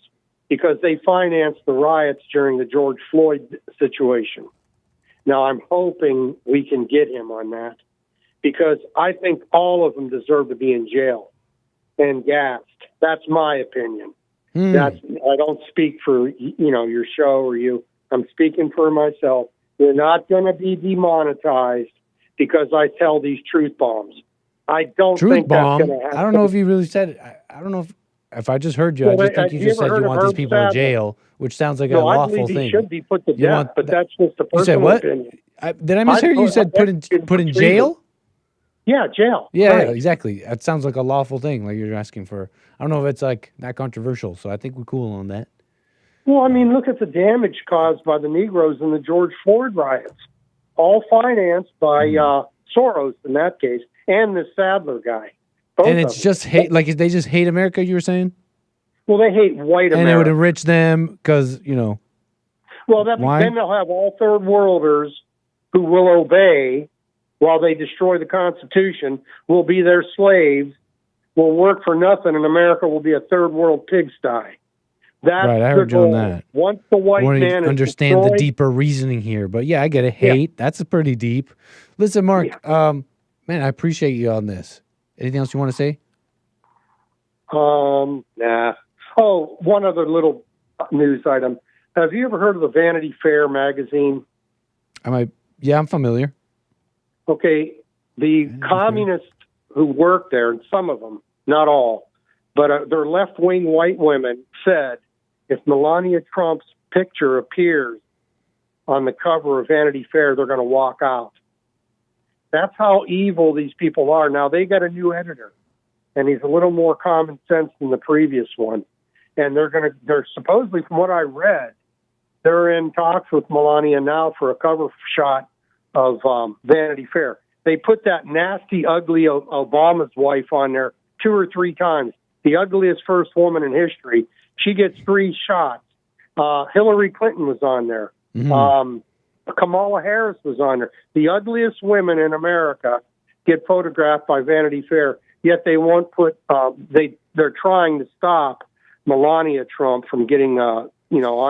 because they financed the riots during the George Floyd situation. Now, I'm hoping we can get him on that because I think all of them deserve to be in jail and gassed. That's my opinion. I don't speak for, your show or you. I'm speaking for myself. You're not going to be demonetized because I tell these truth bombs. I don't think that's going to happen. I don't know if you really said it. I don't know if I just heard you. I just think you just said you want these people in jail, which sounds like a lawful thing. He should be put to death, but that's just a personal opinion. Did I mishear you? You said put in jail? Yeah, jail. Yeah, right. Yeah, exactly. That sounds like a lawful thing, like you're asking for. I don't know if it's like that controversial, so I think we're cool on that. Well, I mean, look at the damage caused by the Negroes in the George Floyd riots, all financed by Soros in that case, and the Sadler guy. And it's just hate, like they just hate America, you were saying? Well, they hate white America. And it would enrich them because, Well, then they'll have all third worlders who will obey while they destroy the Constitution, will be their slaves, will work for nothing, and America will be a third world pigsty. That's right, I heard you on that. Once the white man is understand destroyed, the deeper reasoning here, but yeah, I get it. Hate, that's pretty deep. Listen, Mark, man, I appreciate you on this. Anything else you want to say? Nah. Oh, one other little news item. Have you ever heard of the Vanity Fair magazine? Yeah, I'm familiar. Okay, the communists who work there, and some of them, not all, but they're left-wing white women, said if Melania Trump's picture appears on the cover of Vanity Fair, they're going to walk out. That's how evil these people are. Now, they got a new editor, and he's a little more common sense than the previous one. And they're supposedly, from what I read, they're in talks with Melania now for a cover shot of Vanity Fair. They put that nasty, ugly Obama's wife on there 2 or 3 times. The ugliest first woman in history. She gets 3 shots. Hillary Clinton was on there. Mm-hmm. Kamala Harris was on there. The ugliest women in America get photographed by Vanity Fair, yet they won't put. They're trying to stop Melania Trump from getting on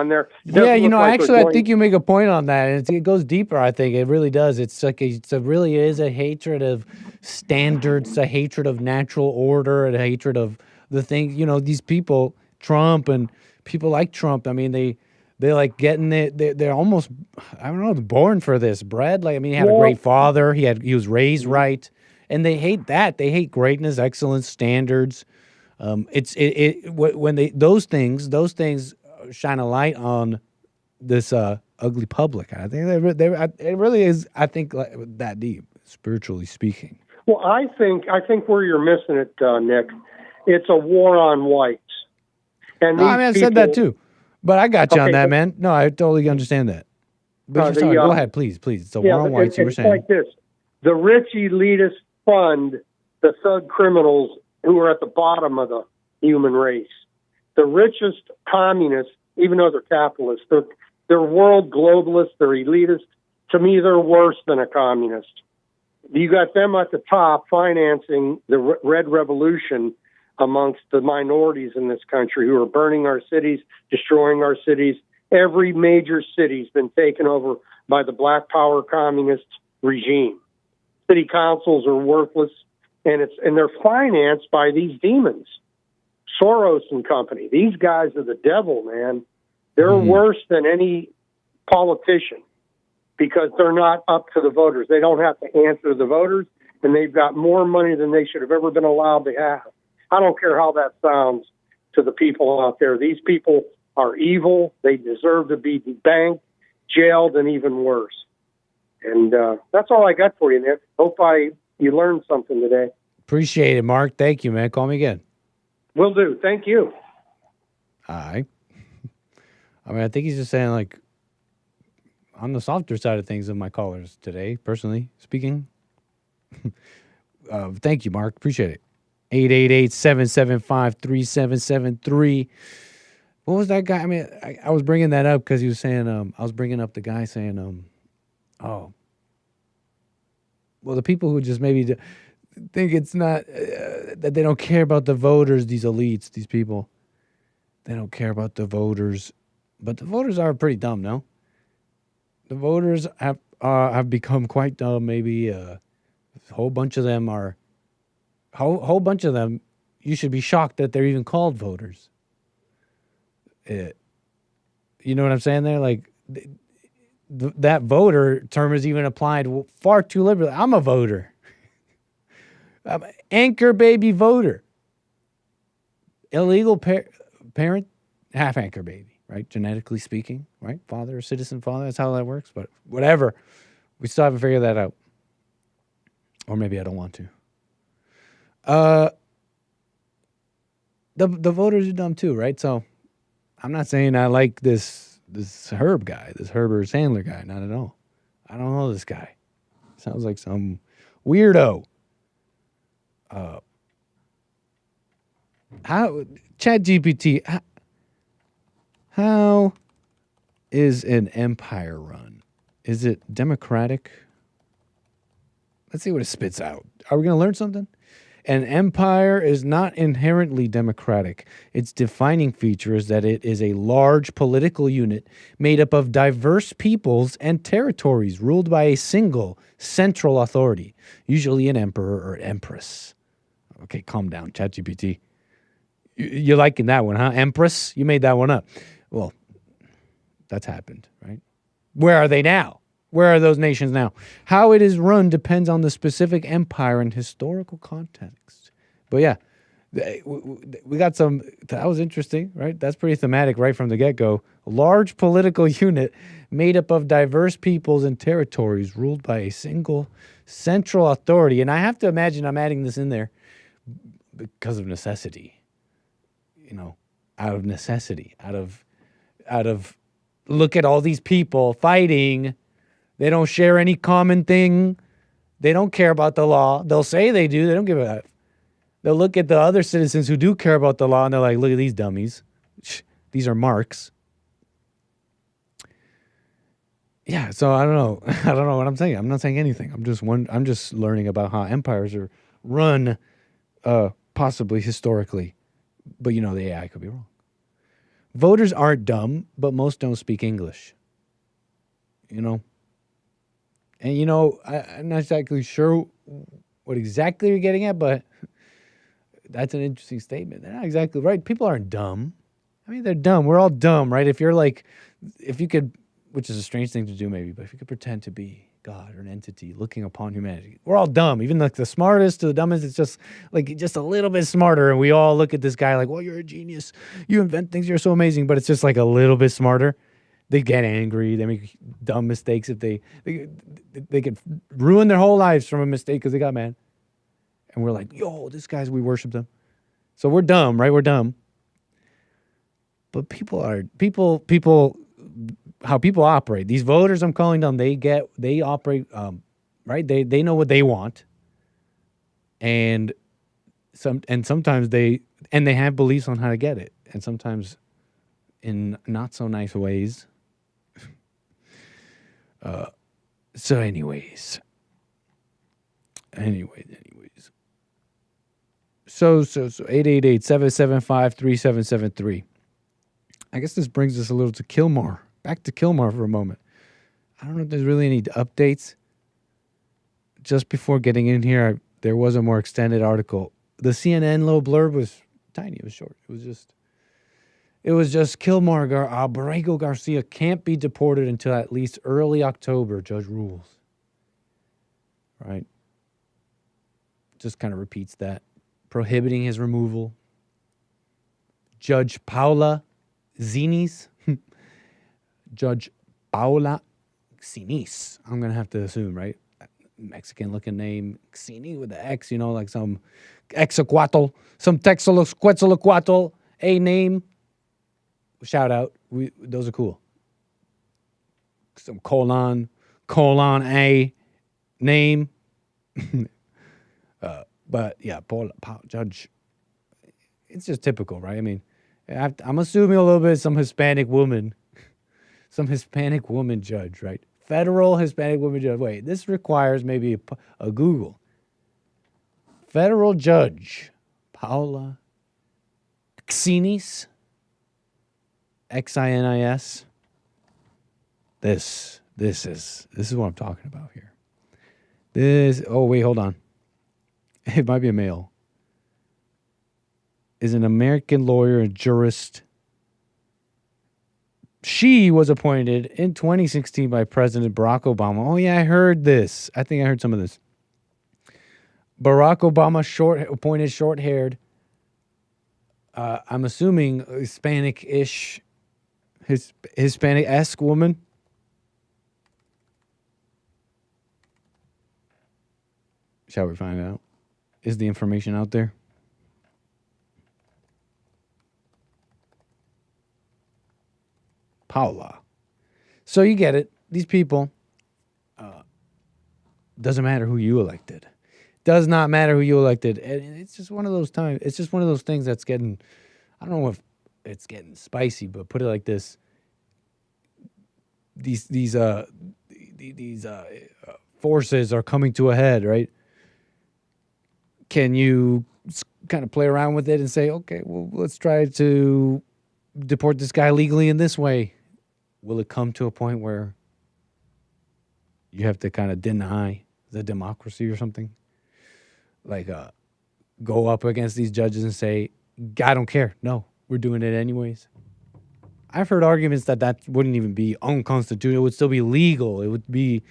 there. Yeah, I think you make a point on that, and it goes deeper. I think it really does. It's like really is a hatred of standards, a hatred of natural order, a hatred of the thing. These people, Trump and people like Trump. I mean, they like getting it. They're almost, I don't know, born for this, Brad. Like, I mean, he had a great father. He was raised right, and they hate that. They hate greatness, excellence, standards. When those things shine a light on this ugly public. I think it really is. I think that deep, spiritually speaking. Well, I think where you're missing it, Nick, it's a war on whites. And I've said that too. But I got you on that, man. No, I totally understand that. But go ahead, please. It's a war on whites, you were saying. It's like this. The rich elitists fund the thug criminals who are at the bottom of the human race. The richest communists, even though they're capitalists, they're world globalists, they're elitists. To me, they're worse than a communist. You got them at the top financing the Red Revolution amongst the minorities in this country who are burning our cities, destroying our cities. Every major city's been taken over by the Black Power communist regime. City councils are worthless, and they're financed by these demons. Soros and company. These guys are the devil, man. They're worse than any politician because they're not up to the voters. They don't have to answer the voters, and they've got more money than they should have ever been allowed to have. I don't care how that sounds to the people out there. These people are evil. They deserve to be debanked, jailed, and even worse. And that's all I got for you, Nick. Hope you learned something today. Appreciate it, Mark. Thank you, man. Call me again. Will do. Thank you. All right. I mean, I think he's just saying, like, on the softer side of things of my callers today, personally speaking. Thank you, Mark. Appreciate it. 888-775-3773. What was that guy? I mean, I was bringing that up because he was saying, I was bringing up the guy saying, well, the people who just maybe think it's not, that they don't care about the voters, these elites, these people. They don't care about the voters. But the voters are pretty dumb, no? The voters have become quite dumb. Maybe a whole bunch of them are, whole bunch of them, you should be shocked that they're even called voters. You know what I'm saying there? Like, that voter term is even applied far too liberally. I'm a voter. I'm an anchor baby voter. Illegal parent, half anchor baby. Right, genetically speaking, right? Father, citizen father, that's how that works. But whatever, we still haven't figured that out. Or maybe I don't want to. The voters are dumb too, right? So I'm not saying I like this Herb guy, this Herbert Sandler guy, not at all. I don't know this guy. Sounds like some weirdo. How ChatGPT? How is an empire run? Is it democratic? Let's see what it spits out. Are we going to learn something? An empire is not inherently democratic. Its defining feature is that it is a large political unit made up of diverse peoples and territories ruled by a single central authority, usually an emperor or empress. Okay, calm down, ChatGPT. You're liking that one, huh? Empress? You made that one up. Well, that's happened, right? Where are they now? Where are those nations now? How it is run depends on the specific empire and historical context. But yeah, we got some, that was interesting, right? That's pretty thematic right from the get-go. A large political unit made up of diverse peoples and territories ruled by a single central authority. And I have to imagine I'm adding this in there because of necessity. You know, out of necessity, out of look at all these people fighting. They don't share any common thing. They don't care about the law. They'll say they do. They don't give a F. They'll look at the other citizens who do care about the law and they're like, look at these dummies. These are marks. Yeah, so I don't know. I don't know what I'm saying. I'm not saying anything. I'm just learning about how empires are run, possibly historically. But you know, the AI could be wrong. Voters aren't dumb, but most don't speak English. You know? And, you know, I'm not exactly sure what exactly you're getting at, but that's an interesting statement. They're not exactly right. People aren't dumb. I mean, they're dumb. We're all dumb, right? If you could, which is a strange thing to do maybe, but if you could pretend to be God or an entity looking upon humanity, we're all dumb. Even like the smartest to the dumbest, it's just like just a little bit smarter. And we all look at this guy like, well, you're a genius. You invent things. You're so amazing. But it's just like a little bit smarter. They get angry. They make dumb mistakes. If they could ruin their whole lives from a mistake because they got mad. And we're like, yo, this guy's, we worship them. So we're dumb, right? We're dumb. But people, how people operate. These voters I'm calling them, they operate, right? They know what they want. And sometimes they have beliefs on how to get it. And sometimes in not so nice ways. So anyways. So 888-775-3773. I guess this brings us a little to Kilmar. Back to Kilmar for a moment. I don't know if there's really any updates. Just before getting in here, there was a more extended article. The CNN little blurb was tiny. It was short. It was just Kilmar Abrego Garcia can't be deported until at least early October, judge rules. Right? Just kind of repeats that. Prohibiting his removal. Judge Paula Zinis. Judge Paula Zinis. I'm going to have to assume, right? Mexican-looking name, Xeni with the X, like some Exaquatl, some Texaloquetzalcoatl, a name. Shout out. Those are cool. Some colon A name. But yeah, Paul Judge. It's just typical, right? I mean, I'm assuming a little bit some Hispanic woman judge, right? Federal Hispanic woman judge. Wait, this requires maybe a Google. Federal judge Paula Xinis, Xinis. This is what I'm talking about here. Oh wait, hold on. It might be a male. Is an American lawyer and jurist. She was appointed in 2016 by President Barack Obama. Oh yeah, I heard this. I think I heard some of this. Barack Obama appointed short-haired. I'm assuming Hispanic-ish, Hispanic-esque woman. Shall we find out? Is the information out there? Paula. So you get it. These people, doesn't matter who you elected. Does not matter who you elected. And it's just one of those times. It's just one of those things that's getting, I don't know if it's getting spicy, but put it like this. These forces are coming to a head, right? Can you kind of play around with it and say, okay, well, let's try to deport this guy legally in this way? Will it come to a point where you have to kind of deny the democracy or something? Like, go up against these judges and say, I don't care. No, we're doing it anyways. I've heard arguments that wouldn't even be unconstitutional. It would still be legal. It would be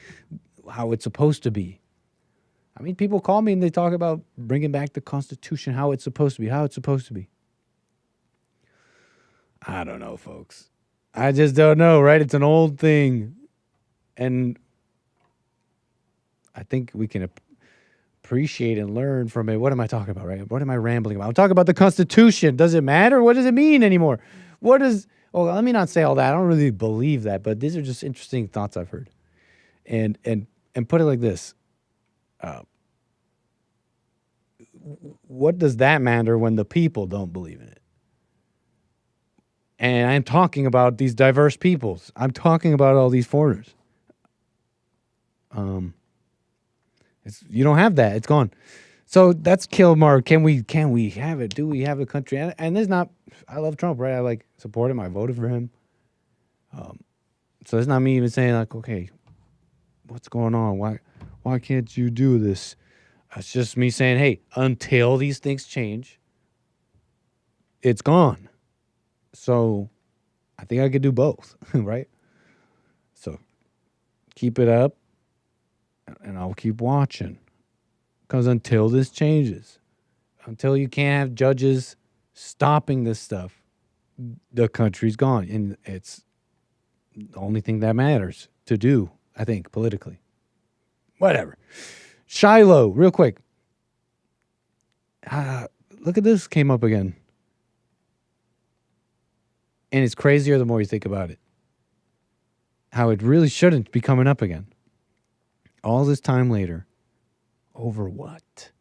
how it's supposed to be. I mean, people call me and they talk about bringing back the Constitution, how it's supposed to be, I don't know, folks. I just don't know, right? It's an old thing. And I think we can appreciate and learn from it. What am I talking about, right? What am I rambling about? I'm talking about the Constitution. Does it matter? What does it mean anymore? Let me not say all that. I don't really believe that, but these are just interesting thoughts I've heard. And put it like this. What does that matter when the people don't believe in it? And I'm talking about these diverse peoples. I'm talking about all these foreigners. You don't have that. It's gone. So that's Kilmar. Can we have it? Do we have a country? And there's not. I love Trump, right? I support him. I voted for him. So it's not me even saying okay, what's going on? Why can't you do this? It's just me saying, hey, until these things change, it's gone. So I think I could do both, right? So keep it up, and I'll keep watching. Because until this changes, until you can't have judges stopping this stuff, the country's gone. And it's the only thing that matters to do, I think, politically. Whatever. Shiloh, real quick. Look at this, came up again. And it's crazier the more you think about it. How it really shouldn't be coming up again. All this time later. Over what?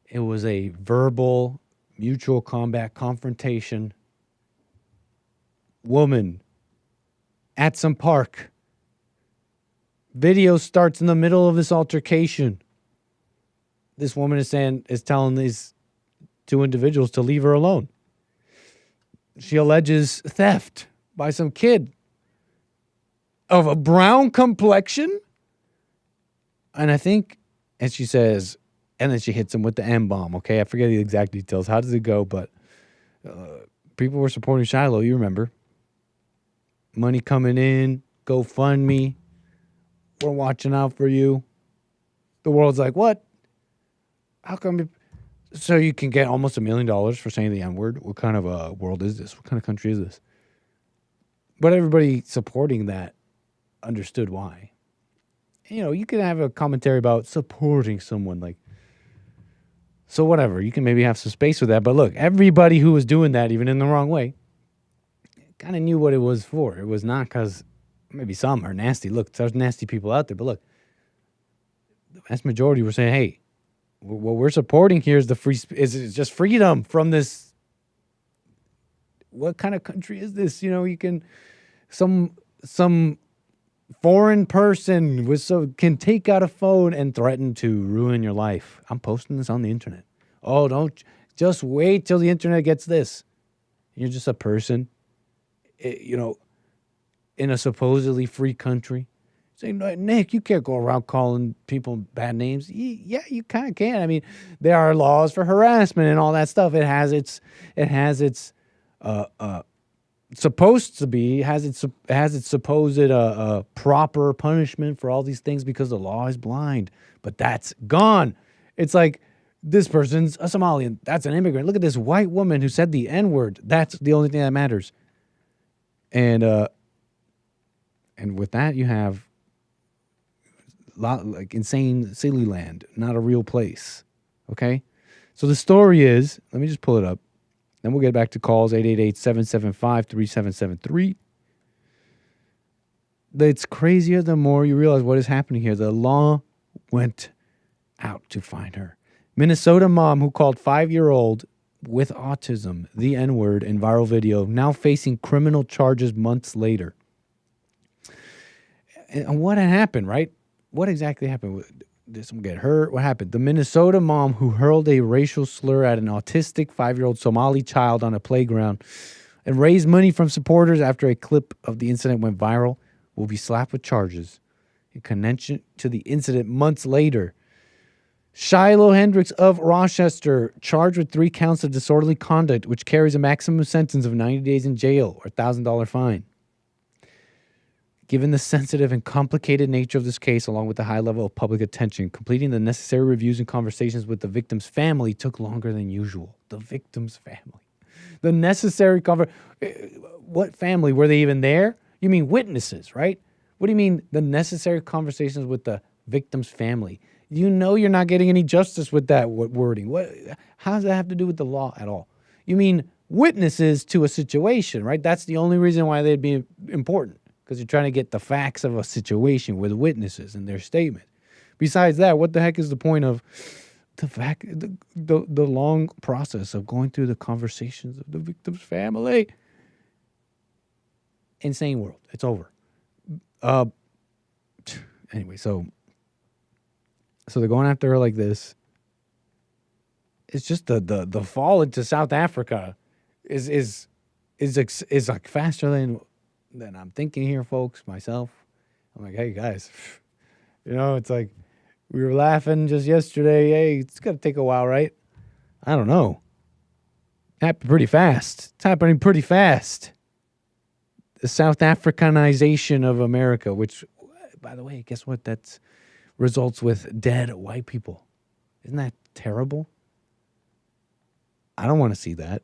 It was a verbal, mutual combat confrontation. Woman at some park. Video starts in the middle of this altercation. This woman is telling these two individuals to leave her alone. She alleges theft by some kid of a brown complexion. And she says, and then she hits him with the M-bomb. Okay, I forget the exact details. How does it go? But people were supporting Shiloh, you remember. Money coming in, GoFundMe. We're watching out for you. The world's like, what? How come? So you can get almost $1 million for saying the N-word? What kind of a world is this? What kind of country is this? But everybody supporting that understood why. you can have a commentary about supporting someone, like, so whatever. You can maybe have some space with that. But look, everybody who was doing that, even in the wrong way, kind of knew what it was for. It was not because maybe some are nasty. Look, there's nasty people out there. But look, the vast majority were saying, hey, what we're supporting here is is just freedom from this. What kind of country is this? You can, some foreign person can take out a phone and threaten to ruin your life. I'm posting this on the internet. Oh, don't just wait till the internet gets this. You're just a person, in a supposedly free country. Saying, Nick, you can't go around calling people bad names. Yeah, you kind of can. I mean, there are laws for harassment and all that stuff. It has its supposed to be, has its supposed proper punishment for all these things because the law is blind. But that's gone. It's like, this person's a Somalian. That's an immigrant. Look at this white woman who said the N-word. That's the only thing that matters. And with that, you have like insane silly land, not a real place. Okay? So the story is, let me just pull it up. Then we'll get back to calls, 888-775-3773. It's crazier the more you realize what is happening here. The law went out to find her. Minnesota mom who called 5-year-old with autism the N-word in viral video, now facing criminal charges months later. And what happened, right? What exactly happened? Did someone get hurt? What happened? The Minnesota mom who hurled a racial slur at an autistic 5-year-old Somali child on a playground and raised money from supporters after a clip of the incident went viral will be slapped with charges in connection to the incident months later. Shiloh Hendricks of Rochester, charged with 3 counts of disorderly conduct, which carries a maximum sentence of 90 days in jail or $1,000 fine. Given the sensitive and complicated nature of this case, along with the high level of public attention, completing the necessary reviews and conversations with the victim's family took longer than usual. The victim's family. The necessary what family? Were they even there? You mean witnesses, right? What do you mean the necessary conversations with the victim's family? You're not getting any justice with that wording. How does that have to do with the law at all? You mean witnesses to a situation, right? That's the only reason why they'd be important, because you're trying to get the facts of a situation with witnesses and their statement. Besides that, what the heck is the point of the long process of going through the conversations of the victim's family? Insane world. It's over. Anyway, so they're going after her like this. It's just the fall into South Africa is like faster than I'm thinking here, folks. Myself, I'm like, hey guys, it's like we were laughing just yesterday. Hey, it's gonna take a while, right? I don't know. It happened pretty fast. It's happening pretty fast. The South Africanization of America, which, by the way, guess what? That's results with dead white people. Isn't that terrible? I don't want to see that.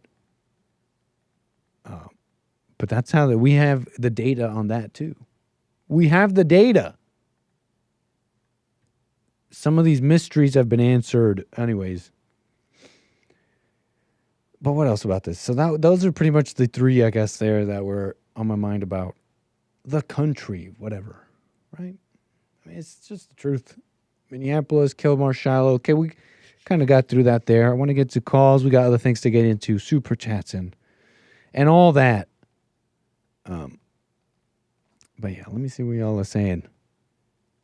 But that's how we have the data on that too. We have the data. Some of these mysteries have been answered anyways. But what else about this? So those are pretty much the 3, I guess, there that were on my mind about the country, whatever, right? I mean, it's just the truth. Minneapolis, Kilmar, Shiloh. Okay, we kind of got through that there. I want to get to calls. We got other things to get into, super chats and all that. But yeah, let me see what y'all are saying.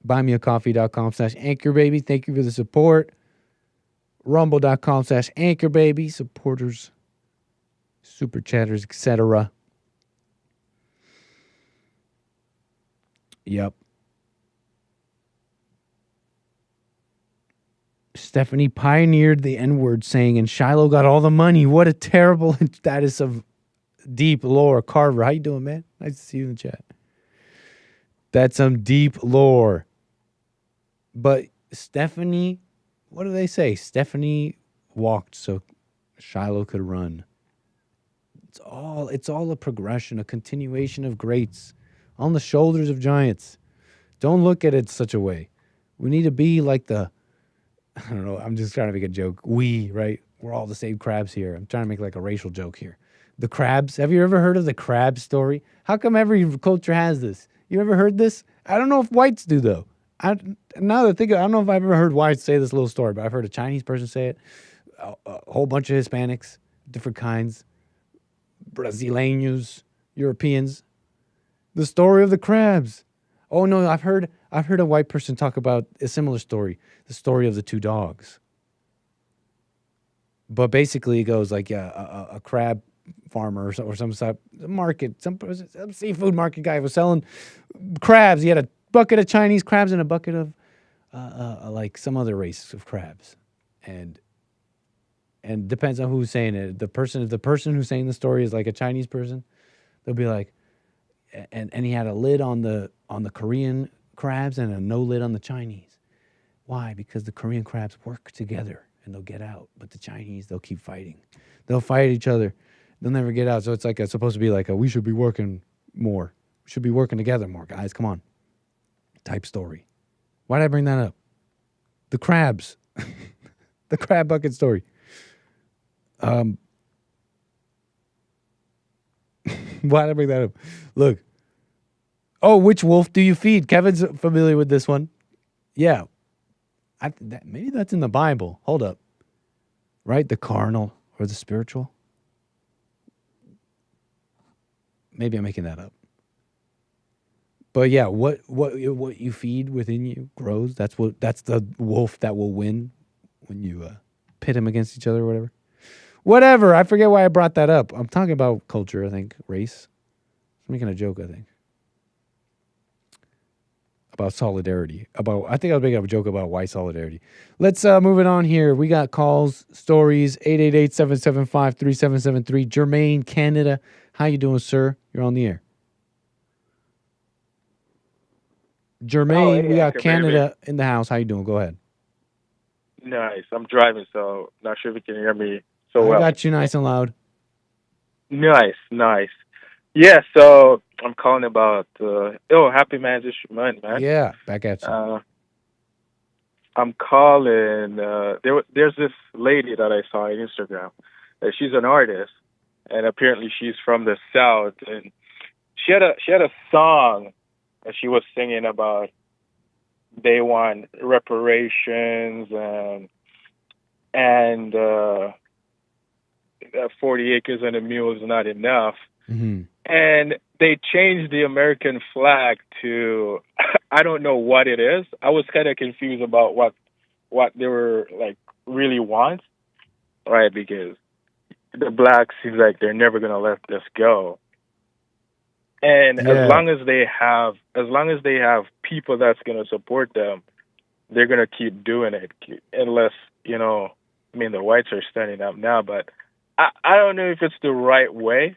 BuyMeACoffee.com/AnchorBaby. Thank you for the support. Rumble.com/AnchorBaby. Supporters, super chatters, etc. Yep. Stephanie pioneered the N-word saying, and Shiloh got all the money. What a terrible status of deep lore. Carver, how you doing, man? Nice to see you in the chat. That's some deep lore. But Stephanie, what do they say? Stephanie walked so Shiloh could run. It's all a progression, a continuation of greats on the shoulders of giants. Don't look at it such a way. We need to be like I don't know, I'm just trying to make a joke. Right? We're all the same crabs here. I'm trying to make like a racial joke here. The crabs. Have you ever heard of the crab story? How come every culture has this? You ever heard this? I don't know if whites do, though. I don't know if I've ever heard whites say this little story, but I've heard a Chinese person say it, a whole bunch of Hispanics, different kinds, Brasileños, Europeans. The story of the crabs. Oh, no, I've heard a white person talk about a similar story, the story of the two dogs. But basically, it goes like a crab farmer or some type market, some seafood market guy was selling crabs. He had a bucket of Chinese crabs and a bucket of like some other race of crabs, and depends on who's saying it. If the person who's saying the story is like a Chinese person, they'll be like, and he had a lid on the Korean crabs and a no lid on the Chinese. Why? Because the Korean crabs work together and they'll get out, but the Chinese, they'll keep fighting. They'll fight each other. They'll never get out. So it's like it's supposed to be like we should be working more. We should be working together more, guys. Come on. Type story. Why did I bring that up? The crabs. The crab bucket story. Why did I bring that up? Look. Oh, which wolf do you feed? Kevin's familiar with this one. Yeah. Maybe that's in the Bible. Hold up. Right? The carnal or the spiritual? Maybe I'm making that up. But yeah, what you feed within you grows. That's the wolf that will win when you pit them against each other or whatever. Whatever. I forget why I brought that up. I'm talking about culture, I think, race. I'm making a joke, I think. About solidarity. I think I was making a joke about white solidarity. Let's move it on here. We got calls, stories, 888-775-3773. Jermaine, Canada. How you doing, sir? You're on the air. Jermaine, we got Canada in the house. How you doing? Go ahead. Nice. I'm driving, so not sure if you can hear me so well. I got you nice and loud. Nice. Yeah, so I'm calling about, Happy Man's Month, man. Yeah, back at you. I'm calling, there's this lady that I saw on Instagram. She's an artist, and apparently she's from the South, and she had a song that she was singing about they want reparations and 40 acres and a mule is not enough. Mm-hmm. And they changed the American flag to, I don't know what it is. I was kind of confused about what they were like really want, right? Because the blacks seems like they're never going to let this go. And as long as they have people that's going to support them, they're going to keep doing it unless, the whites are standing up now, but I don't know if it's the right way.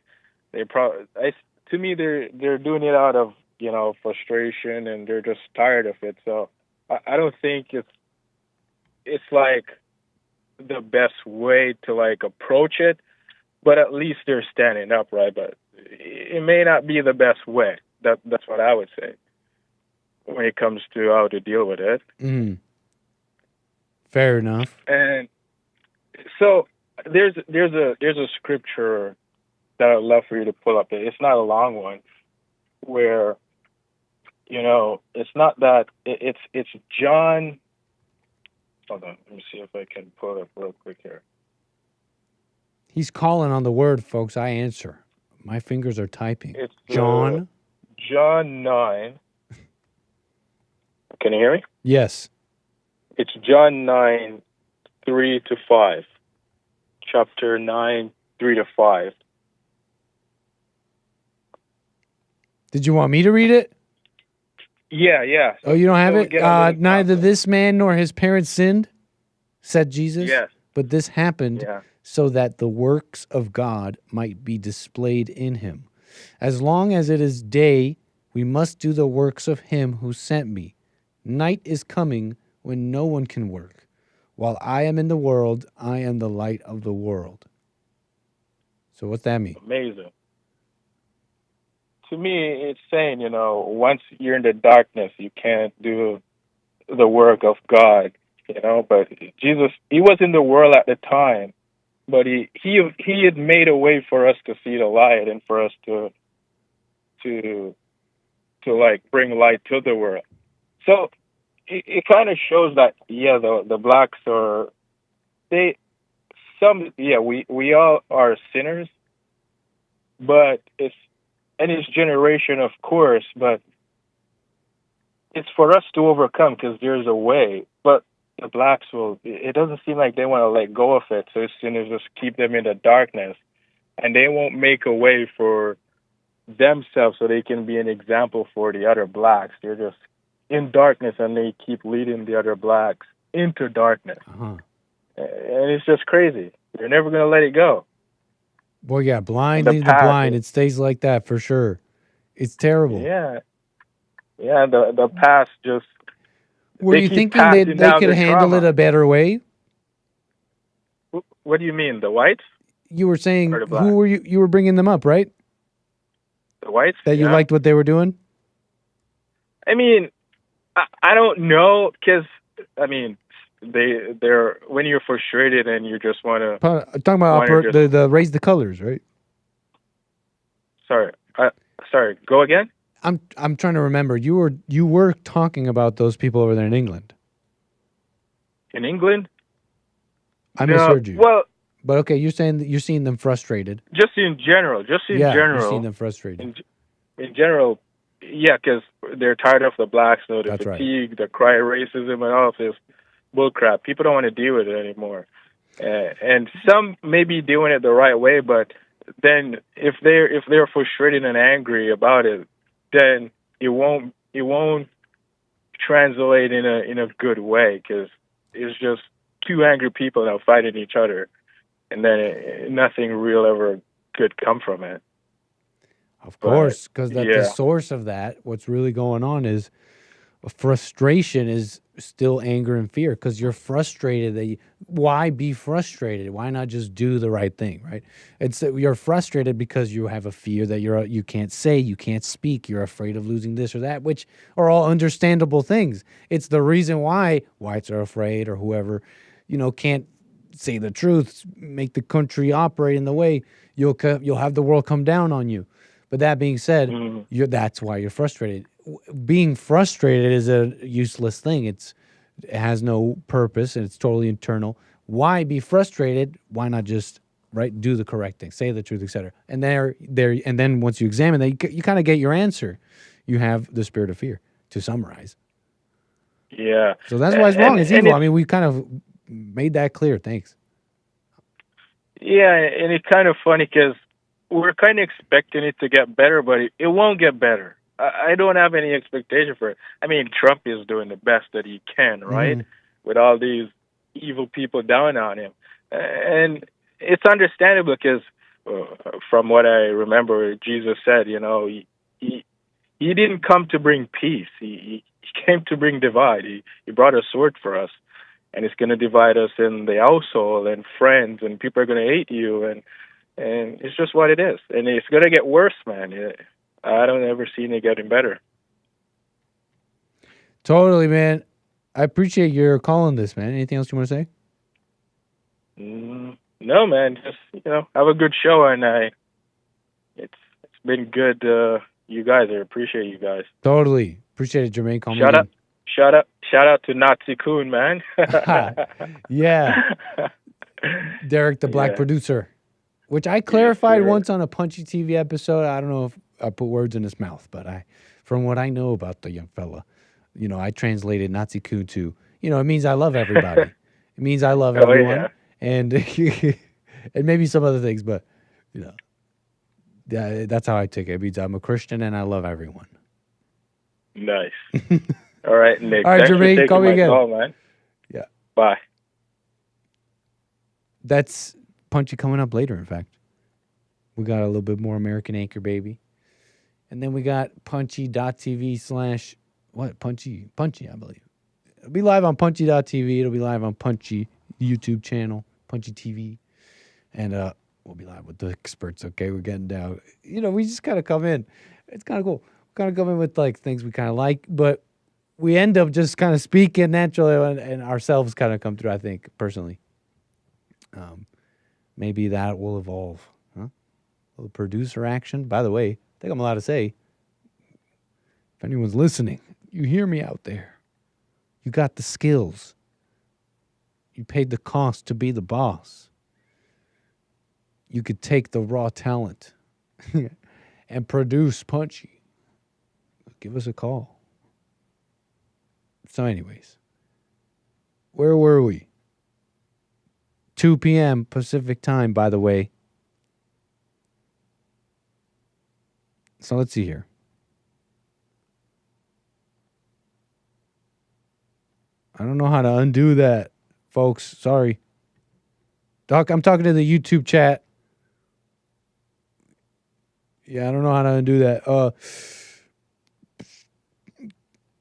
They to me, they're doing it out of, frustration, and they're just tired of it. So I don't think it's like the best way to like approach it, but at least they're standing up, right? But it may not be the best way. That's what I would say when it comes to how to deal with it. Mm. Fair enough. And so there's a scripture that I'd love for you to pull up. It's not a long one, where it's not that it's John. Hold on, let me see if I can pull it up real quick here. He's calling on the word, folks. I answer. My fingers are typing. It's John 9. Can you hear me? Yes. It's John 9, 3-5. Chapter 9, 3-5. Did you want me to read it? Yeah. Oh, you don't have it? Neither this man nor his parents sinned, said Jesus. Yes. But this happened so that the works of God might be displayed in him. As long as it is day, we must do the works of him who sent me. Night is coming when no one can work. While I am in the world, I am the light of the world. So what's that mean? Amazing. to me, it's saying, once you're in the darkness, you can't do the work of God, But Jesus, he was in the world at the time, but he had made a way for us to see the light and for us to like bring light to the world. So it kind of shows that the blacks are we all are sinners, but it's generation, of course, but it's for us to overcome because there's a way. But the blacks it doesn't seem like they want to let go of it, so it's going to just keep them in the darkness, and they won't make a way for themselves so they can be an example for the other blacks. They're just in darkness, and they keep leading the other blacks into darkness. And it's just crazy. They're never going to let it go. Well, yeah, blind leading the blind. It stays like that for sure. It's terrible. Yeah, the past just... Were you thinking they could handle it a better way? What do you mean, the whites? You were saying, who were you? You were bringing them up, right? The whites? That you liked what they were doing? I mean, I don't know, because, they're when you're frustrated and you just want to... Talking about the raise the colors, right? Sorry, go again? I'm trying to remember. You were talking about those people over there in England. In England? I misheard you. Well, but okay, you're saying that you're seeing them frustrated. Just in general. You're seeing them frustrated. In general, because they're tired of the blacks, the That's fatigue, the cry of racism, and all of this bullcrap. People don't want to deal with it anymore. And some may be doing it the right way, but then if they're frustrated and angry about it, then it won't translate in a good way, because it's just two angry people now fighting each other, and then nothing real ever could come from it. Of course, because the source of that, what's really going on is frustration is still anger and fear, because you're frustrated. Why be frustrated? Why not just do the right thing, right? You're frustrated because you have a fear that you can't say, you can't speak, you're afraid of losing this or that, which are all understandable things. It's the reason why whites are afraid, or whoever, can't say the truth, make the country operate in the way you'll have the world come down on you. But that being said, that's why you're frustrated. Being frustrated is a useless thing. It has no purpose, and it's totally internal. Why be frustrated? Why not just do the correct thing, say the truth, etc. And and then once you examine that, you kind of get your answer. You have the spirit of fear, to summarize. Yeah. So that's why it's wrong. It's evil. We kind of made that clear. Thanks. Yeah, and it's kind of funny because we're kind of expecting it to get better, but it won't get better. I don't have any expectation for it. Trump is doing the best that he can, right? With all these evil people down on him. And it's understandable because from what I remember, Jesus said, he didn't come to bring peace. He came to bring divide. He brought a sword for us. And it's going to divide us in the household and friends, and people are going to hate you. And it's just what it is. And it's going to get worse, man. I don't ever see it getting better. Totally, man. I appreciate your calling this, man. Anything else you want to say? No, man. Just, have a good show. And it's been good. You guys, I appreciate you guys. Totally. Appreciate it, Jermaine. Call me in. Shout out to Nazi Coon, man. Yeah. Derek, the black producer, which I clarified once on a Punchy TV episode. I don't know if I put words in his mouth, but from what I know about the young fella, I translated Nazi Coon to, it means I love everybody. It means I love everyone. And and maybe some other things, but that's how I take it. It means I'm a Christian and I love everyone. Nice. All right, Nick. All right, Jermaine, call me again. Call, man. Yeah. Bye. That's Punchy coming up later, in fact. We got a little bit more American Anchor Baby. And then we got punchy.tv/ what? Punchy, I believe. It'll be live on punchy.tv. It'll be live on Punchy YouTube channel, Punchy TV. And we'll be live with the experts, okay? We're getting down. We just got to come in. It's kind of cool. Kind of come in with like things we kind of like, but we end up just kind of speaking naturally, and ourselves kind of come through. I think personally, maybe that will evolve. Huh? A little producer action. By the way, I think I'm allowed to say, if anyone's listening, you hear me out there. You got the skills. You paid the cost to be the boss. You could take the raw talent and produce Punchy. Give us a call. So anyways, where were we? 2 p.m. Pacific time, by the way. So let's see here. I don't know how to undo that, folks. Sorry. Doc, I'm talking to the YouTube chat. Yeah, I don't know how to undo that.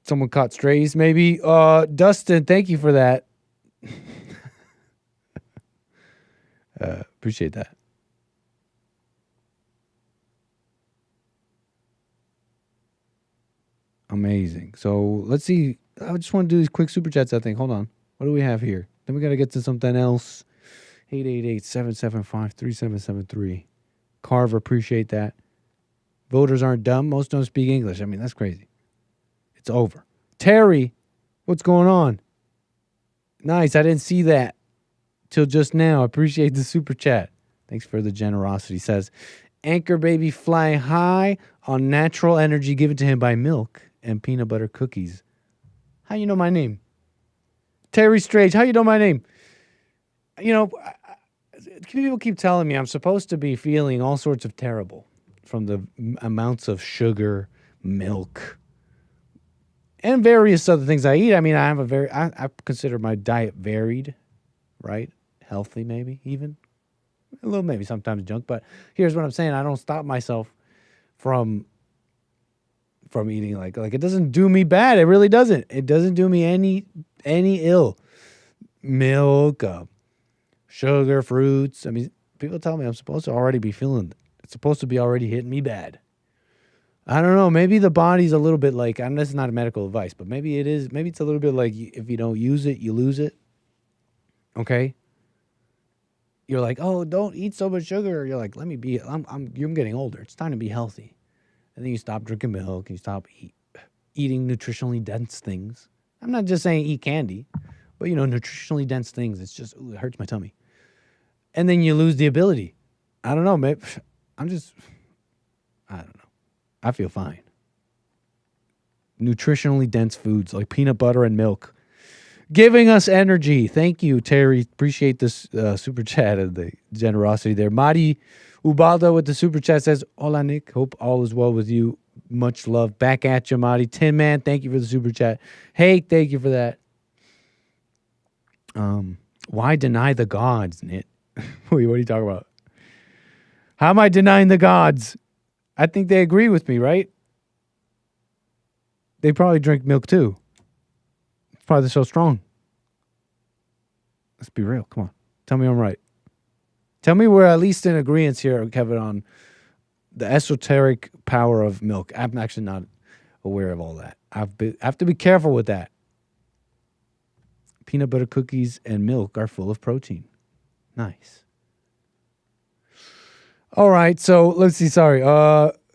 Someone caught strays, maybe. Dustin, thank you for that. Appreciate that. Amazing. So let's see. I just want to do these quick super chats, I think. Hold on. What do we have here? Then we got to get to something else. 888-775-3773. Carver, appreciate that. Voters aren't dumb. Most don't speak English. I mean, that's crazy. It's over. Terry, what's going on? Nice. I didn't see that till just now. Appreciate the super chat. Thanks for the generosity. Says, Anchor Baby fly high on natural energy given to him by milk and peanut butter cookies. How you know my name? Terry Strange, how you know my name? You know, people keep telling me I'm supposed to be feeling all sorts of terrible from the amounts of sugar, milk, and various other things I eat. I mean, I consider my diet varied, right? Healthy, maybe, even. A little maybe sometimes junk, but here's what I'm saying. I don't stop myself from eating like it doesn't do me bad. It really doesn't. It doesn't do me any ill. Milk, sugar, fruits. I mean, people tell me I'm supposed to already be feeling it. It's supposed to be already hitting me bad. I don't know. Maybe the body's a little bit like, and this is not medical advice, but maybe it is. Maybe it's a little bit like if you don't use it, you lose it. Okay? You're like, oh, don't eat so much sugar. You're like, let me be, I'm getting older. It's time to be healthy. And then you stop drinking milk and you stop eating nutritionally dense things. I'm not just saying eat candy, but, nutritionally dense things. It's just, it hurts my tummy. And then you lose the ability. I don't know, maybe I don't know. I feel fine. Nutritionally dense foods like peanut butter and milk. Giving us energy. Thank you, Terry. Appreciate this super chat and the generosity there. Madi Ubaldo with the super chat says, hola, Nick. Hope all is well with you. Much love. Back at you, Madi. Tin Man, thank you for the super chat. Hey, thank you for that. Why deny the gods, Nick? Wait, what are you talking about? How am I denying the gods? I think they agree with me, right? They probably drink milk too. It's probably so strong. Let's be real. Come on. Tell me I'm right. Tell me we're at least in agreement here, Kevin, on the esoteric power of milk. I'm actually not aware of all that. I have to be careful with that. Peanut butter cookies and milk are full of protein. Nice. All right, so let's see. Sorry.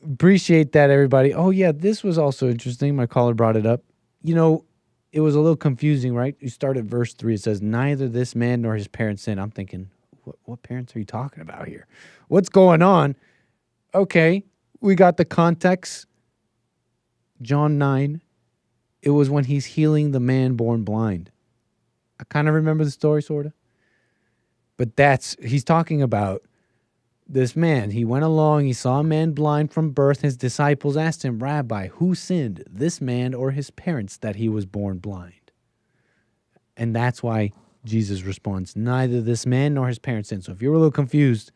Appreciate that, everybody. Oh, yeah, this was also interesting. My caller brought it up. It was a little confusing, right? You start at verse 3. It says, neither this man nor his parents sinned. I'm thinking, what parents are you talking about here? What's going on? Okay, we got the context. John 9. It was when he's healing the man born blind. I kind of remember the story, sort of. But he's talking about this man. He went along, he saw a man blind from birth. His disciples asked him, Rabbi, who sinned, this man or his parents, that he was born blind? And that's why Jesus responds, neither this man nor his parents sinned. So if you're a little confused,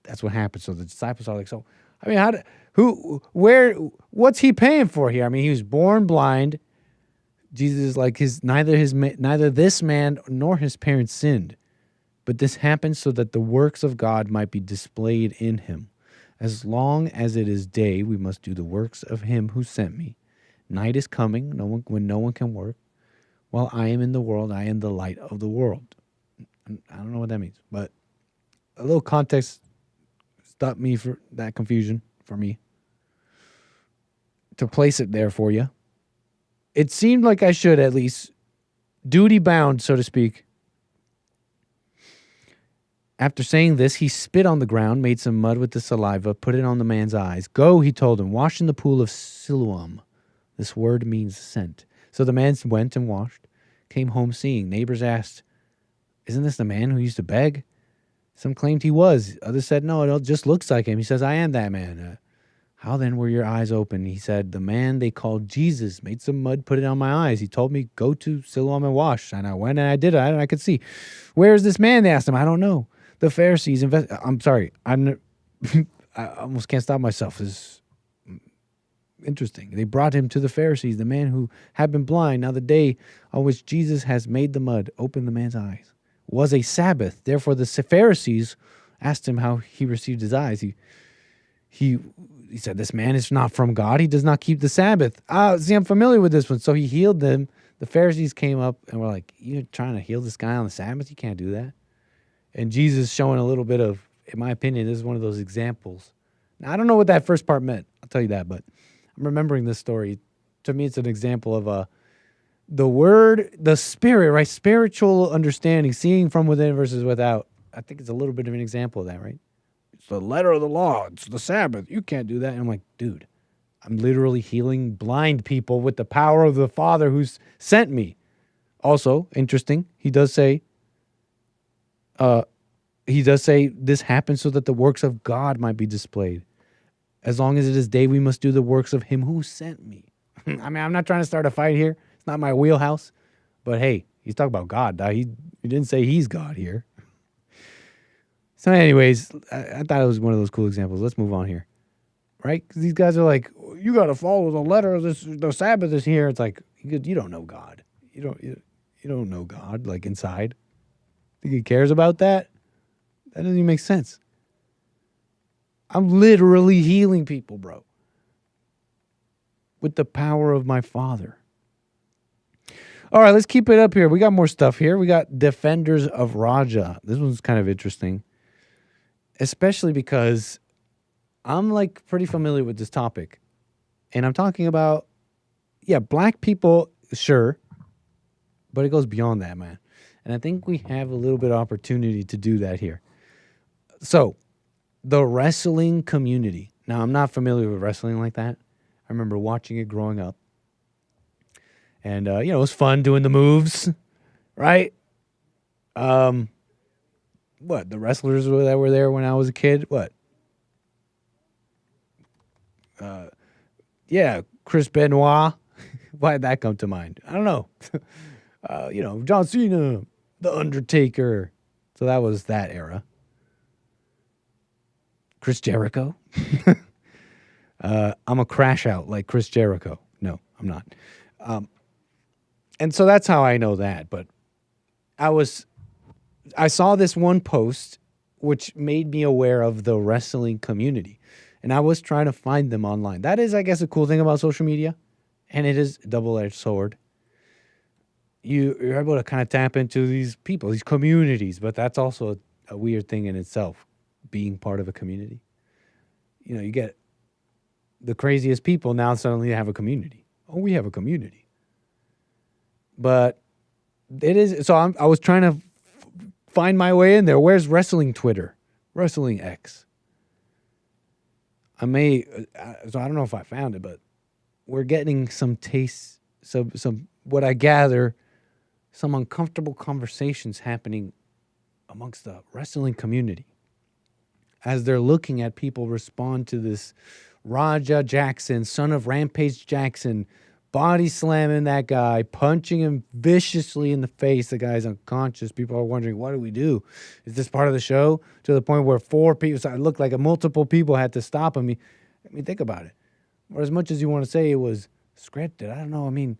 that's what happened. So the disciples are like, what's he paying for here? I mean, he was born blind. Jesus is like, neither this man nor his parents sinned. But this happened so that the works of God might be displayed in him. As long as it is day, we must do the works of him who sent me. Night is coming, when no one can work. While I am in the world, I am the light of the world. I don't know what that means, but a little context stopped me for that confusion for me. To place it there for you. It seemed like I should at least, duty bound, so to speak. After saying this, he spit on the ground, made some mud with the saliva, put it on the man's eyes. Go, he told him, wash in the pool of Siloam. This word means sent. So the man went and washed, came home seeing. Neighbors asked, isn't this the man who used to beg? Some claimed he was. Others said, no, it just looks like him. He says, I am that man. How then were your eyes open? He said, the man they called Jesus made some mud, put it on my eyes. He told me, go to Siloam and wash. And I went and I did it, and I could see. Where is this man? They asked him. I don't know. The Pharisees I'm sorry. I almost can't stop myself. It's interesting. They brought him to the Pharisees, the man who had been blind. Now the day on which Jesus has made the mud, opened the man's eyes, was a Sabbath. Therefore the Pharisees asked him how he received his eyes. He said, this man is not from God. He does not keep the Sabbath. See, I'm familiar with this one. So he healed them. The Pharisees came up and were like, you're trying to heal this guy on the Sabbath? You can't do that. And Jesus showing a little bit of, in my opinion, this is one of those examples. Now, I don't know what that first part meant. I'll tell you that, but I'm remembering this story. To me, it's an example of the word, the spirit, right? Spiritual understanding, seeing from within versus without. I think it's a little bit of an example of that, right? It's the letter of the law. It's the Sabbath. You can't do that. And I'm like, dude, I'm literally healing blind people with the power of the Father who's sent me. Also, interesting, he does say this happens so that the works of God might be displayed. As long as it is day, we must do the works of him who sent me. I mean, I'm not trying to start a fight here. It's not my wheelhouse. But hey, he's talking about God. He didn't say he's God here. So anyways, I thought it was one of those cool examples. Let's move on here. Right? Because these guys are like, you got to follow the letter of this. The Sabbath is here. It's like, you don't know God. You don't know God, like inside. Think he cares about that? That doesn't even make sense. I'm literally healing people, bro. With the power of my Father. All right, let's keep it up here. We got more stuff here. We got Defenders of Raja. This one's kind of interesting. Especially because I'm like pretty familiar with this topic. And I'm talking about, black people, sure. But it goes beyond that, man. And I think we have a little bit of opportunity to do that here. So, the wrestling community. Now, I'm not familiar with wrestling like that. I remember watching it growing up. And, it was fun doing the moves, right? The wrestlers that were there when I was a kid? What? Chris Benoit. Why did that come to mind? I don't know. John Cena, The Undertaker. So that was that era. Chris Jericho. I'm a crash out like Chris Jericho. No, I'm not. And so that's how I know that. But I saw this one post which made me aware of the wrestling community. And I was trying to find them online. That is, I guess, a cool thing about social media. And it is a double-edged sword. You're able to kind of tap into these people, these communities. But that's also a weird thing in itself, being part of a community. You get the craziest people now suddenly have a community. Oh, we have a community. But it is, so I was trying to find my way in there. Where's wrestling Twitter? Wrestling X. So I don't know if I found it, but we're getting some tastes, some what I gather, some uncomfortable conversations happening amongst the wrestling community as they're looking at people respond to this Raja Jackson, son of Rampage Jackson, body slamming that guy, punching him viciously in the face. The guy's unconscious. People are wondering, what do we do? Is this part of the show? To the point where 4 people, so it looked like multiple people had to stop him. I mean, think about it. Or as much as you want to say it was scripted, I don't know. I mean,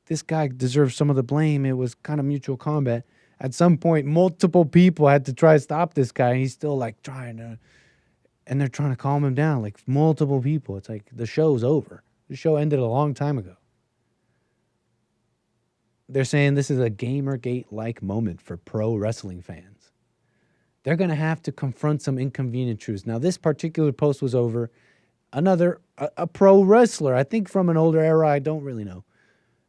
this guy deserves some of the blame. It was kind of mutual combat. At some point, multiple people had to try to stop this guy, and he's still like trying to. and they're trying to calm him down, like multiple people. It's like the show's over. The show ended a long time ago. They're saying this is a Gamergate-like moment for pro wrestling fans. They're going to have to confront some inconvenient truths. Now, this particular post was over a pro wrestler, I think from an older era. I don't really know.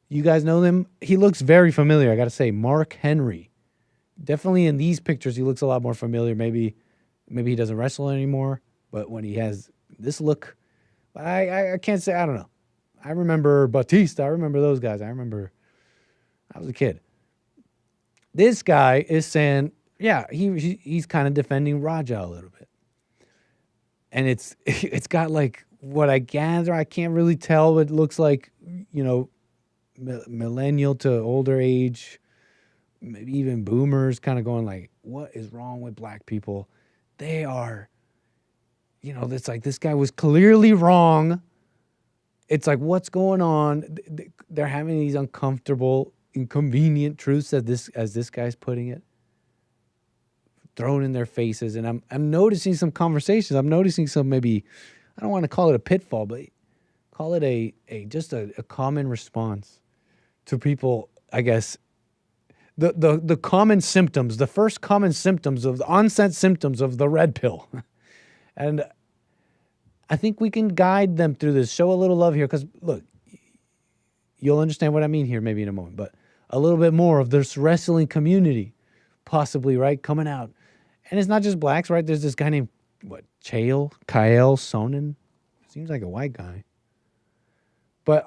You guys know him? He looks very familiar, I got to say. Mark Henry. Definitely in these pictures, he looks a lot more familiar. Maybe he doesn't wrestle anymore, but when he has this look, I can't say, I don't know. I remember Batista. I remember those guys. I was a kid. This guy is saying, yeah, he's kind of defending Raja a little bit. And it's got like what I gather, I can't really tell, but it looks like, millennial to older age, maybe even boomers kind of going like, what is wrong with black people? They are, it's like this guy was clearly wrong. It's like, what's going on? They're having these uncomfortable, inconvenient truths, as this guy's putting it, thrown in their faces. And I'm noticing some conversations. I'm noticing some, maybe, I don't want to call it a pitfall, but call it a common response to people, I guess, the common symptoms, the first common symptoms of the onset symptoms of the red pill. And I think we can guide them through this. Show a little love here, because, look, you'll understand what I mean here maybe in a moment, but a little bit more of this wrestling community, possibly, right, coming out. And it's not just blacks, right? There's this guy named, Kyle Sonnen? Seems like a white guy. But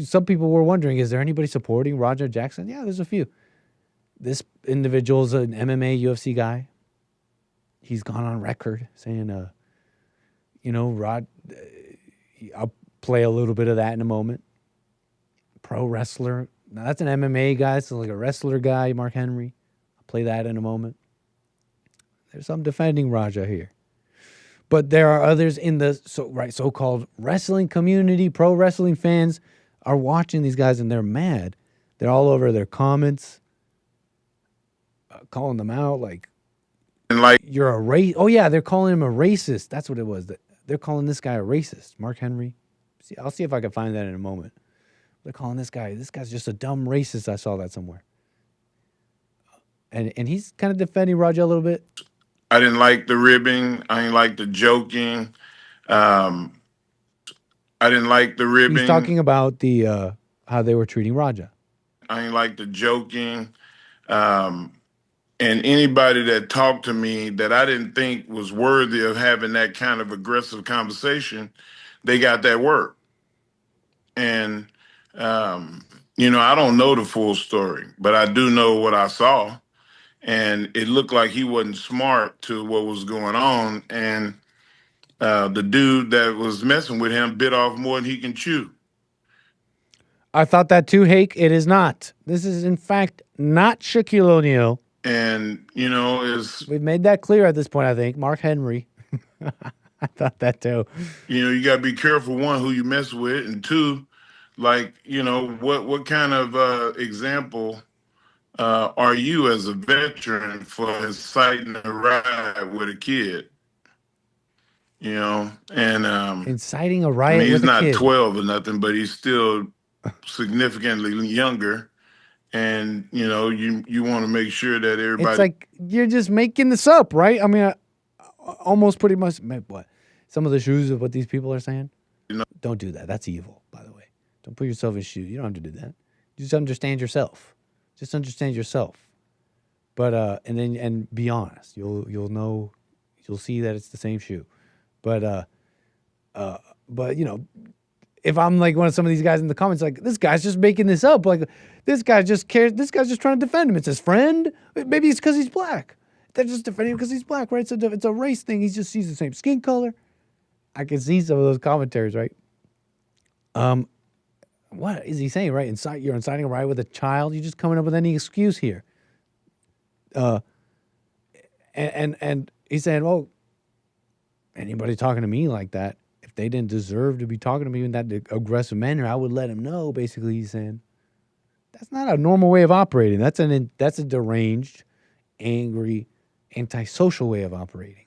some people were wondering, is there anybody supporting Roger Jackson? Yeah, there's a few. This individual's an MMA, UFC guy. He's gone on record saying, I'll play a little bit of that in a moment. Pro wrestler. Now, that's an MMA guy, so like a wrestler guy, Mark Henry. I'll play that in a moment. There's some defending Raja here. But there are others in the so-called wrestling community. Pro wrestling fans are watching these guys, and they're mad. They're all over their comments, calling them out like you're a race. Oh, yeah, they're calling him a racist. That's what it was. They're calling this guy a racist, Mark Henry. I'll see if I can find that in a moment. They're calling this guy's just a dumb racist. I saw that somewhere. And he's kind of defending Raja a little bit. I didn't like the ribbing. I didn't like the joking. I didn't like the ribbing. He's talking about the how they were treating Raja. I didn't like the joking. And anybody that talked to me that I didn't think was worthy of having that kind of aggressive conversation, they got that work. And, I don't know the full story, but I do know what I saw. And it looked like he wasn't smart to what was going on. And the dude that was messing with him bit off more than he can chew. I thought that too, Hake. It is not. This is, in fact, not Shaquille O'Neal. And, we've made that clear at this point, I think. Mark Henry. I thought that too. You got to be careful, one, who you mess with, and two, what kind of example are you as a veteran for inciting a riot with a kid? Inciting a riot with a kid. He's not 12 or nothing, but he's still significantly younger. And, you want to make sure that everybody... It's like you're just making this up, right? I mean, almost pretty much... What? Some of the shoes of what these people are saying? Don't do that. That's evil, by the way. Don't put yourself in shoes. You don't have to do that. Just understand yourself. Just understand yourself. But, and be honest. You'll know, you'll see that it's the same shoe. But, if I'm like one of some of these guys in the comments, like, this guy's just making this up. Like, this guy just cares. This guy's just trying to defend him. It's his friend. Maybe it's because he's black. They're just defending him because he's black, right? It's a race thing. He just sees the same skin color. I can see some of those commentaries, right? What is he saying, right? You're inciting a riot with a child. You're just coming up with any excuse here. And he's saying, well, anybody talking to me like that, if they didn't deserve to be talking to me in that aggressive manner, I would let him know. Basically, he's saying that's not a normal way of operating. That's a deranged, angry, antisocial way of operating.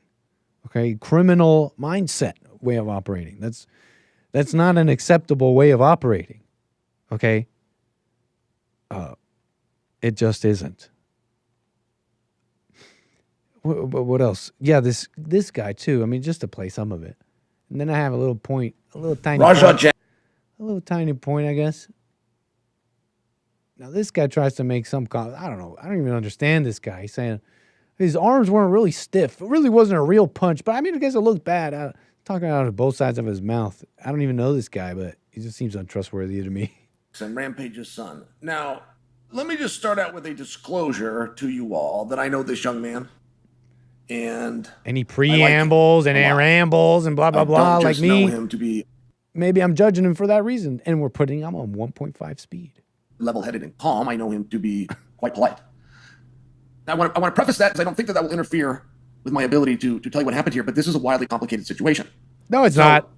Okay, criminal mindset way of operating. That's not an acceptable way of operating. Okay, it just isn't. What else? Yeah, this guy too. I mean, just to play some of it, and then I have a little point, a little tiny point, I guess. Now this guy tries to make some comment. I don't know. I don't even understand this guy. He's saying his arms weren't really stiff. It really wasn't a real punch, but I mean, I guess it looked bad. Talking out of both sides of his mouth. I don't even know this guy, but he just seems untrustworthy to me. And Rampage's son. Now, let me just start out with a disclosure to you all that I know this young man. And he preambles and rambles and blah, blah, blah, like me. Know him to be maybe I'm judging him for that reason. And we're putting him on 1.5 speed. Level-headed and calm. I know him to be quite polite. Now, I want to preface that because I don't think that will interfere with my ability to tell you what happened here, but this is a wildly complicated situation. No, it's not.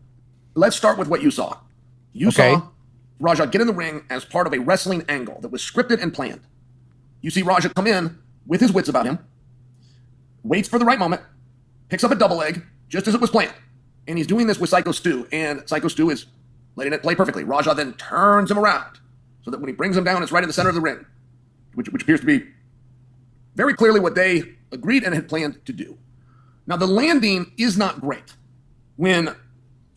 Let's start with what you saw. You saw Raja get in the ring as part of a wrestling angle that was scripted and planned. You see Raja come in with his wits about him, waits for the right moment, picks up a double leg, just as it was planned. And he's doing this with Psycho Stu, and Psycho Stu is letting it play perfectly. Raja then turns him around so that when he brings him down, it's right in the center of the ring, which appears to be very clearly what they agreed and had planned to do. Now, the landing is not great. When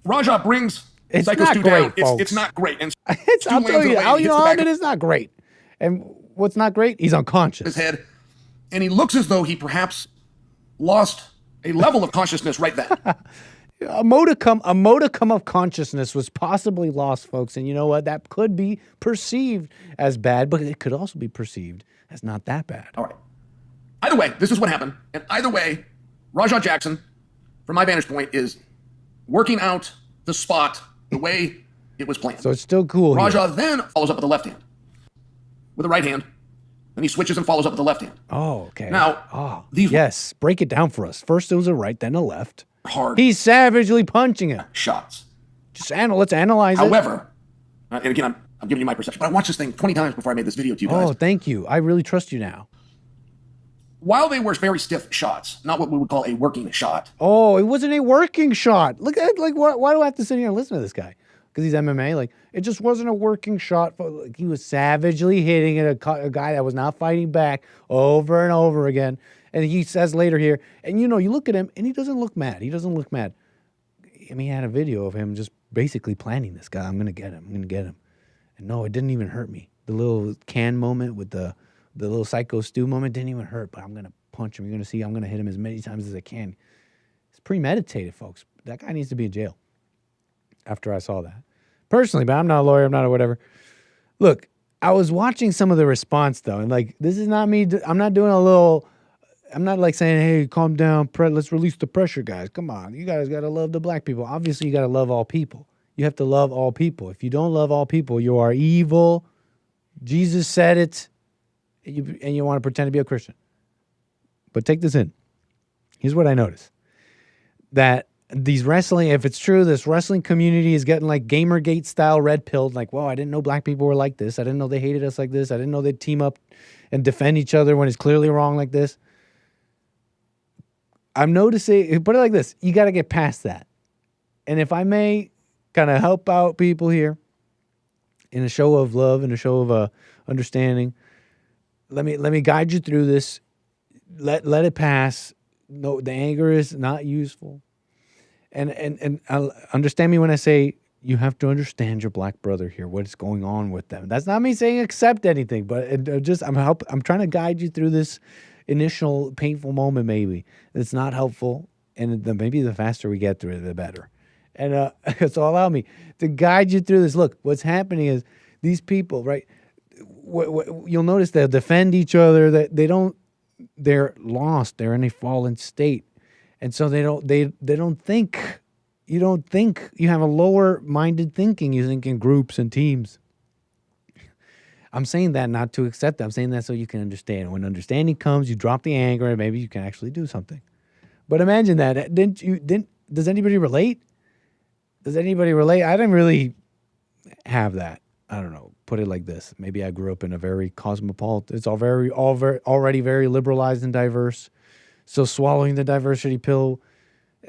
Raja brings Psycho Stu down, it's not great. And I'll tell you, it's not great. And what's not great? He's unconscious. His head, and he looks as though he perhaps lost a level of consciousness right then. A modicum of consciousness was possibly lost, folks. And you know what? That could be perceived as bad, but it could also be perceived as not that bad. All right. Either way, this is what happened. And either way, Raja Jackson, from my vantage point, is working out the spot the way it was planned. So it's still cool. Raja then follows up with the left hand. With the right hand. Then he switches and follows up with the left hand. Oh, okay. Now, yes, break it down for us. First it was a right, then a left. Hard. He's savagely punching him. Shots. Let's analyze it. However, and again, I'm giving you my perception, but I watched this thing 20 times before I made this video to you guys. Oh, thank you. I really trust you now. While they were very stiff shots, not what we would call a working shot. Oh, it wasn't a working shot. Look at why do I have to sit here and listen to this guy? Because he's MMA. Like, it just wasn't a working shot. He was savagely hitting at a guy that was not fighting back over and over again. And he says later here, and you look at him, and he doesn't look mad. He doesn't look mad. I mean, he had a video of him just basically planning this guy. I'm going to get him. I'm going to get him. And no, it didn't even hurt me. The little can moment with the little Psycho Stu moment didn't even hurt, but I'm going to punch him. You're going to see I'm going to hit him as many times as I can. It's premeditated, folks. That guy needs to be in jail after I saw that. Personally, but I'm not a lawyer. I'm not a whatever. Look, I was watching some of the response, though, and this is not me. I'm not doing I'm not saying, hey, calm down, let's release the pressure, guys. Come on. You guys got to love the black people. Obviously, you got to love all people. You have to love all people. If you don't love all people, you are evil. Jesus said it, and you want to pretend to be a Christian. But take this in. Here's what I noticed. That these wrestling, if it's true, this wrestling community is getting like Gamergate style red pilled. Like, whoa, I didn't know black people were like this. I didn't know they hated us like this. I didn't know they'd team up and defend each other when it's clearly wrong like this. I'm noticing, put it like this, you got to get past that. And if I may kind of help out people here in a show of love, in a show of understanding, let me guide you through this. Let it pass. No, the anger is not useful. And understand me when I say you have to understand your black brother here, what's going on with them. That's not me saying accept anything, but I'm trying to guide you through this initial painful moment. Maybe it's not helpful, and maybe the faster we get through it, the better. And so allow me to guide you through this. Look, what's happening is these people, right? You'll notice they'll defend each other. They're lost. They're in a fallen state. And so they don't think. You don't think. You have a lower minded thinking. You think in groups and teams. I'm saying that not to accept that. I'm saying that so you can understand. When understanding comes, you drop the anger and maybe you can actually do something. But imagine that. Does anybody relate? Does anybody relate? I didn't really have that. I don't know. Put it like this. Maybe I grew up in a very cosmopolitan. It's already very liberalized and diverse. So swallowing the diversity pill,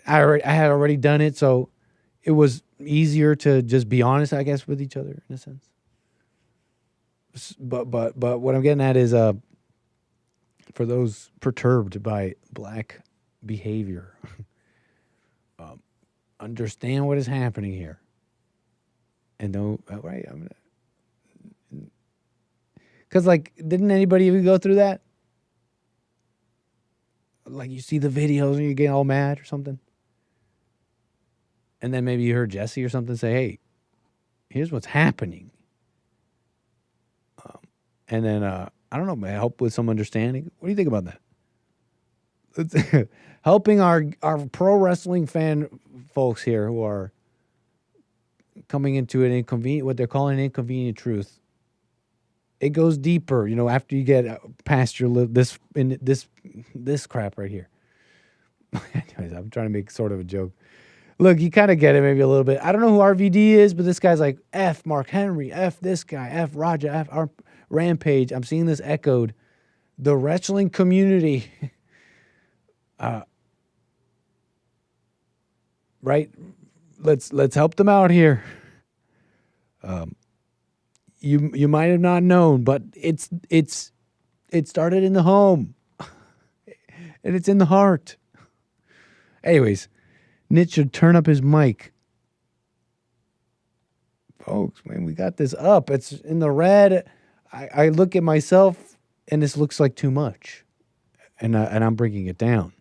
I had already done it, so it was easier to just be honest, I guess, with each other in a sense. But what I'm getting at is for those perturbed by black behavior, understand what is happening here, and know, right? Because like, didn't anybody even go through that? Like, you see the videos and you get all mad or something, and then maybe you heard Jesse or something say, "Hey, here's what's happening," and then I don't know, may I help with some understanding? What do you think about that? Helping our pro wrestling fan folks here who are coming into an inconvenient, what they're calling an inconvenient truth. It goes deeper, you know, after you get past your this crap right here. Anyways, I'm trying to make sort of a joke. Look, you kind of get it maybe a little bit. I don't know who RVD is, but this guy's like, F Mark Henry, F this guy, F Raja, F our Rampage. I'm seeing this echoed. The wrestling community, right? Let's help them out here. You might have not known, but it started in the home, and it's in the heart. Anyways, Nitch should turn up his mic. Folks, man, we got this up. It's in the red. I look at myself, and this looks like too much, and I'm bringing it down.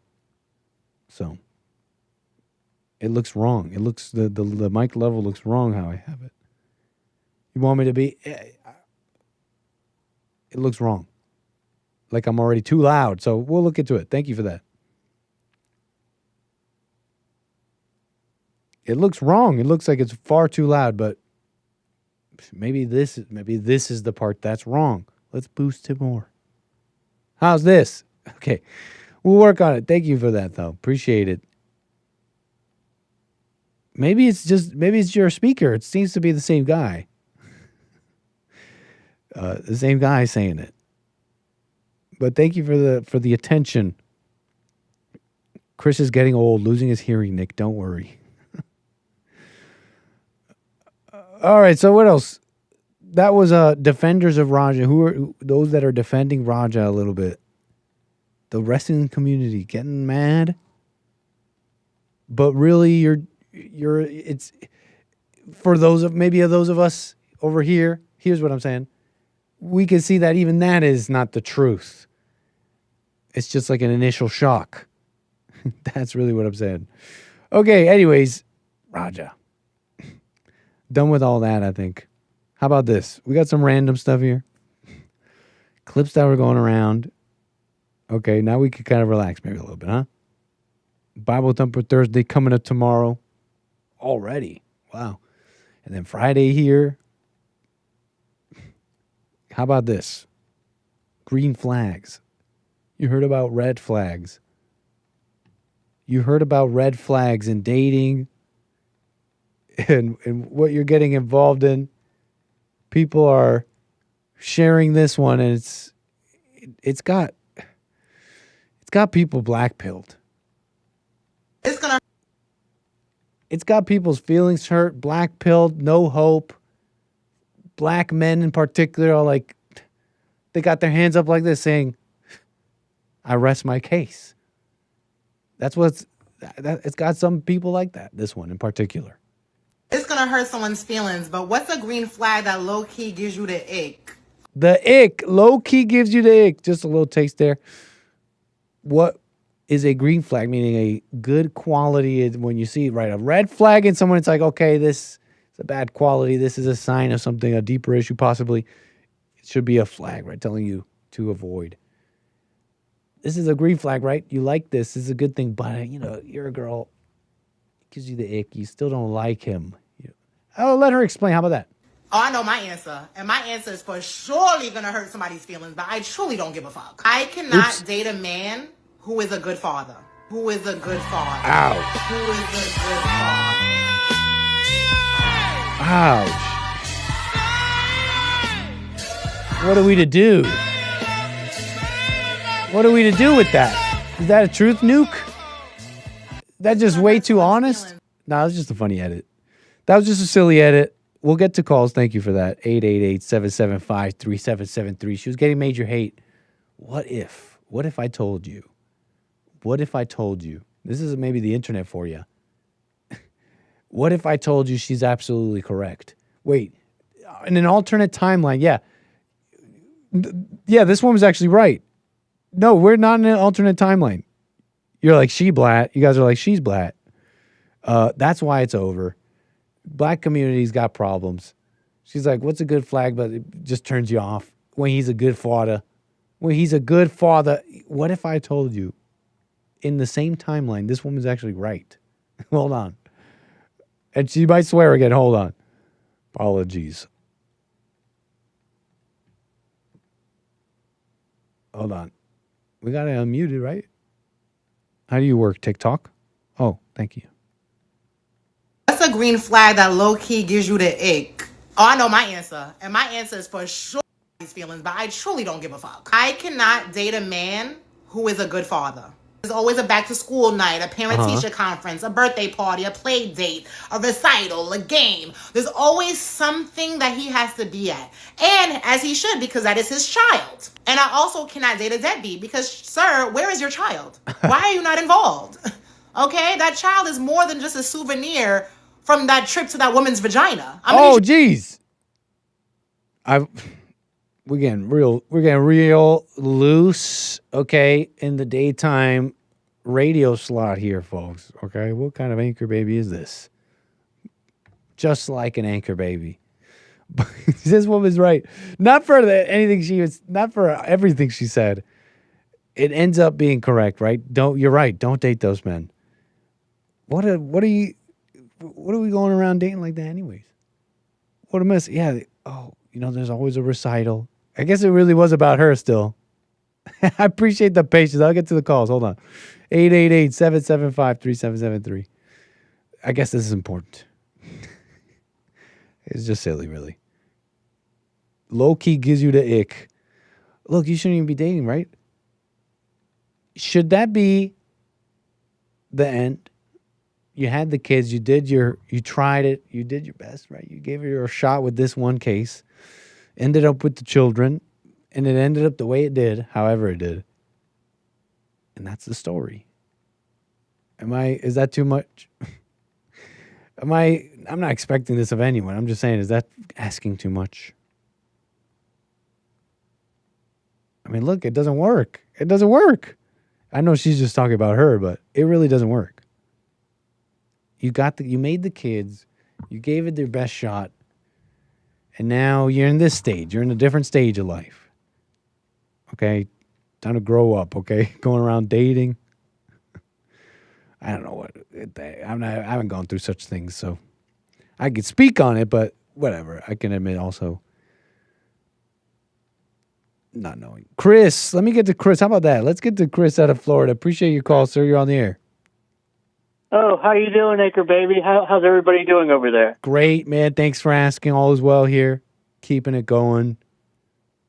So it looks wrong. It looks the mic level looks wrong how I have it. You want me to be? It looks wrong. Like I'm already too loud. So we'll look into it. Thank you for that. It looks wrong. It looks like it's far too loud, but maybe this is the part that's wrong. Let's boost it more. How's this? Okay. We'll work on it. Thank you for that, though. Appreciate it. Maybe it's your speaker. It seems to be the same guy. The same guy saying it. But thank you for the attention. Chris is getting old, losing his hearing, Nick. Don't worry. All right, so what else? That was defenders of Raja. Who are those that are defending Raja a little bit? The wrestling community getting mad. But really it's for those of us over here, here's what I'm saying. We can see that even that is not the truth. It's just like an initial shock. That's really what I'm saying. Okay, anyways, Raja. Done with all that, I think. How about this? We got some random stuff here. Clips that were going around. Okay, now we can kind of relax maybe a little bit, huh? Bible Thumper Thursday coming up tomorrow. Already. Wow. And then Friday here. How about this? Green flags. You heard about red flags. You heard about red flags in dating and what you're getting involved in. People are sharing this one, and it's got people black-pilled. It's got people's feelings hurt, black-pilled, no hope. Black men in particular are like, they got their hands up like this saying, I rest my case. It's got some people like that, this one in particular. It's going to hurt someone's feelings, but what's a green flag that low-key gives you the ick? The ick. Low-key gives you the ick. Just a little taste there. What is a green flag? Meaning a good quality when you see, right, a red flag in someone, it's like, okay, this is a bad quality. This is a sign of something, a deeper issue possibly. It should be a flag, right, telling you to avoid. This is a green flag, right? You like this. This is a good thing, but, you're a girl. It gives you the ick. You still don't like him. I'll let her explain. How about that? Oh, I know my answer. And my answer is for surely going to hurt somebody's feelings, but I truly don't give a fuck. I cannot date a man who is a good father. Who is a good father. Ouch. Who is a good father. Ouch. What are we to do? What are we to do with that? Is that a truth nuke? That's just way too honest. No, it was just a funny edit. That was just a silly edit. We'll get to calls. Thank you for that. 888-775-3773. She was getting major hate. What if I told you? What if I told you? This is maybe the internet for you. What if I told you she's absolutely correct? Wait, in an alternate timeline, yeah. Yeah, this one was actually right. No, we're not in an alternate timeline. You're like, she blat. You guys are like, she's blat. That's why it's over. Black community's got problems. She's like, what's a good flag? But it just turns you off. When he's a good father. When he's a good father. What if I told you in the same timeline, this woman's actually right? Hold on. And she might swear again. Hold on. Apologies. Hold on. We got it unmuted, right? How do you work TikTok? Oh, thank you. That's a green flag that low-key gives you the ick. Oh, I know my answer. And my answer is for sure these feelings, but I truly don't give a fuck. I cannot date a man who is a good father. There's always a back-to-school night, a parent-teacher conference, a birthday party, a play date, a recital, a game. There's always something that he has to be at. And as he should, because that is his child. And I also cannot date a deadbeat because, sir, where is your child? Why are you not involved? Okay? That child is more than just a souvenir from that trip to that woman's vagina. Geez. We're getting real loose, okay, in the daytime radio slot here, folks. Okay, what kind of anchor baby is this? Just like an anchor baby. This woman's right. Not for everything she said. It ends up being correct, right? You're right. Don't date those men. What are we going around dating like that anyways? What a mess. Yeah. There's always a recital. I guess it really was about her still. I appreciate the patience. I'll get to the calls. Hold on. 888-775-3773. I guess this is important. It's just silly, really. Low-key gives you the ick. Look, you shouldn't even be dating, right? Should that be the end? You had the kids. You tried it. You did your best, right? You gave her a shot with this one case. Ended up with the children, and it ended up the way it did, however it did. And that's the story. Is that too much? I'm not expecting this of anyone. I'm just saying, is that asking too much? I mean, look, it doesn't work. It doesn't work. I know she's just talking about her, but it really doesn't work. You made the kids, you gave it their best shot. And now you're in this stage. You're in a different stage of life. Okay? Time to grow up, okay? Going around dating. I don't know I haven't gone through such things, so I could speak on it, but whatever. I can admit also not knowing. Chris, let me get to Chris. How about that? Let's get to Chris out of Florida. Appreciate your call, sir. You're on the air. Oh, how you doing, Anchor Baby? How's everybody doing over there? Great, man. Thanks for asking. All is well here. Keeping it going.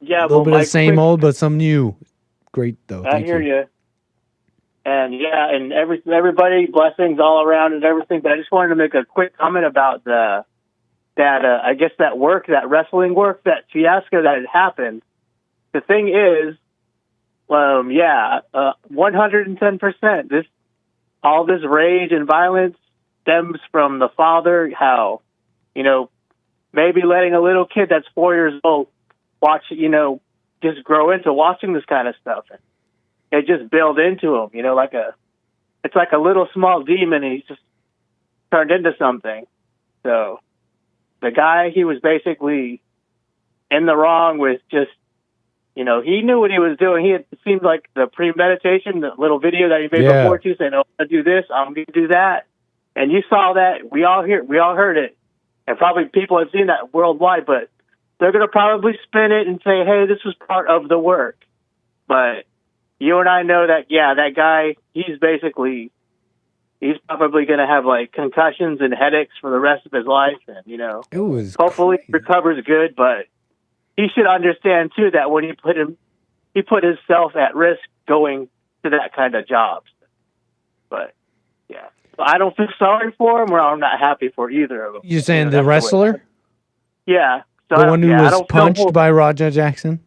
Yeah, a little bit of the same old, but some new. Great, though. I hear you. And yeah, and everybody, blessings all around and everything. But I just wanted to make a quick comment about that wrestling work, that fiasco that had happened. The thing is, 110%. All this rage and violence stems from the father, how, maybe letting a little kid that's 4 years old watch, just grow into watching this kind of stuff. It just built into him, it's like a little small demon, and he's just turned into something. So the guy, he was basically in the wrong with just, he knew what he was doing. It seemed like the premeditation, the little video that he made before too, saying, "Oh, I'm gonna do this, I'm gonna do that," and you saw that. We all heard it, and probably people have seen that worldwide. But they're gonna probably spin it and say, "Hey, this was part of the work." But you and I know that, that guy, he's probably gonna have like concussions and headaches for the rest of his life, and it was hopefully he recovers good, but. He should understand too that when he put himself at risk going to that kind of job. But yeah, I don't feel sorry for him, or I'm not happy for either of them. You're saying the wrestler? Yeah. So The one who was punched by Roger Jackson?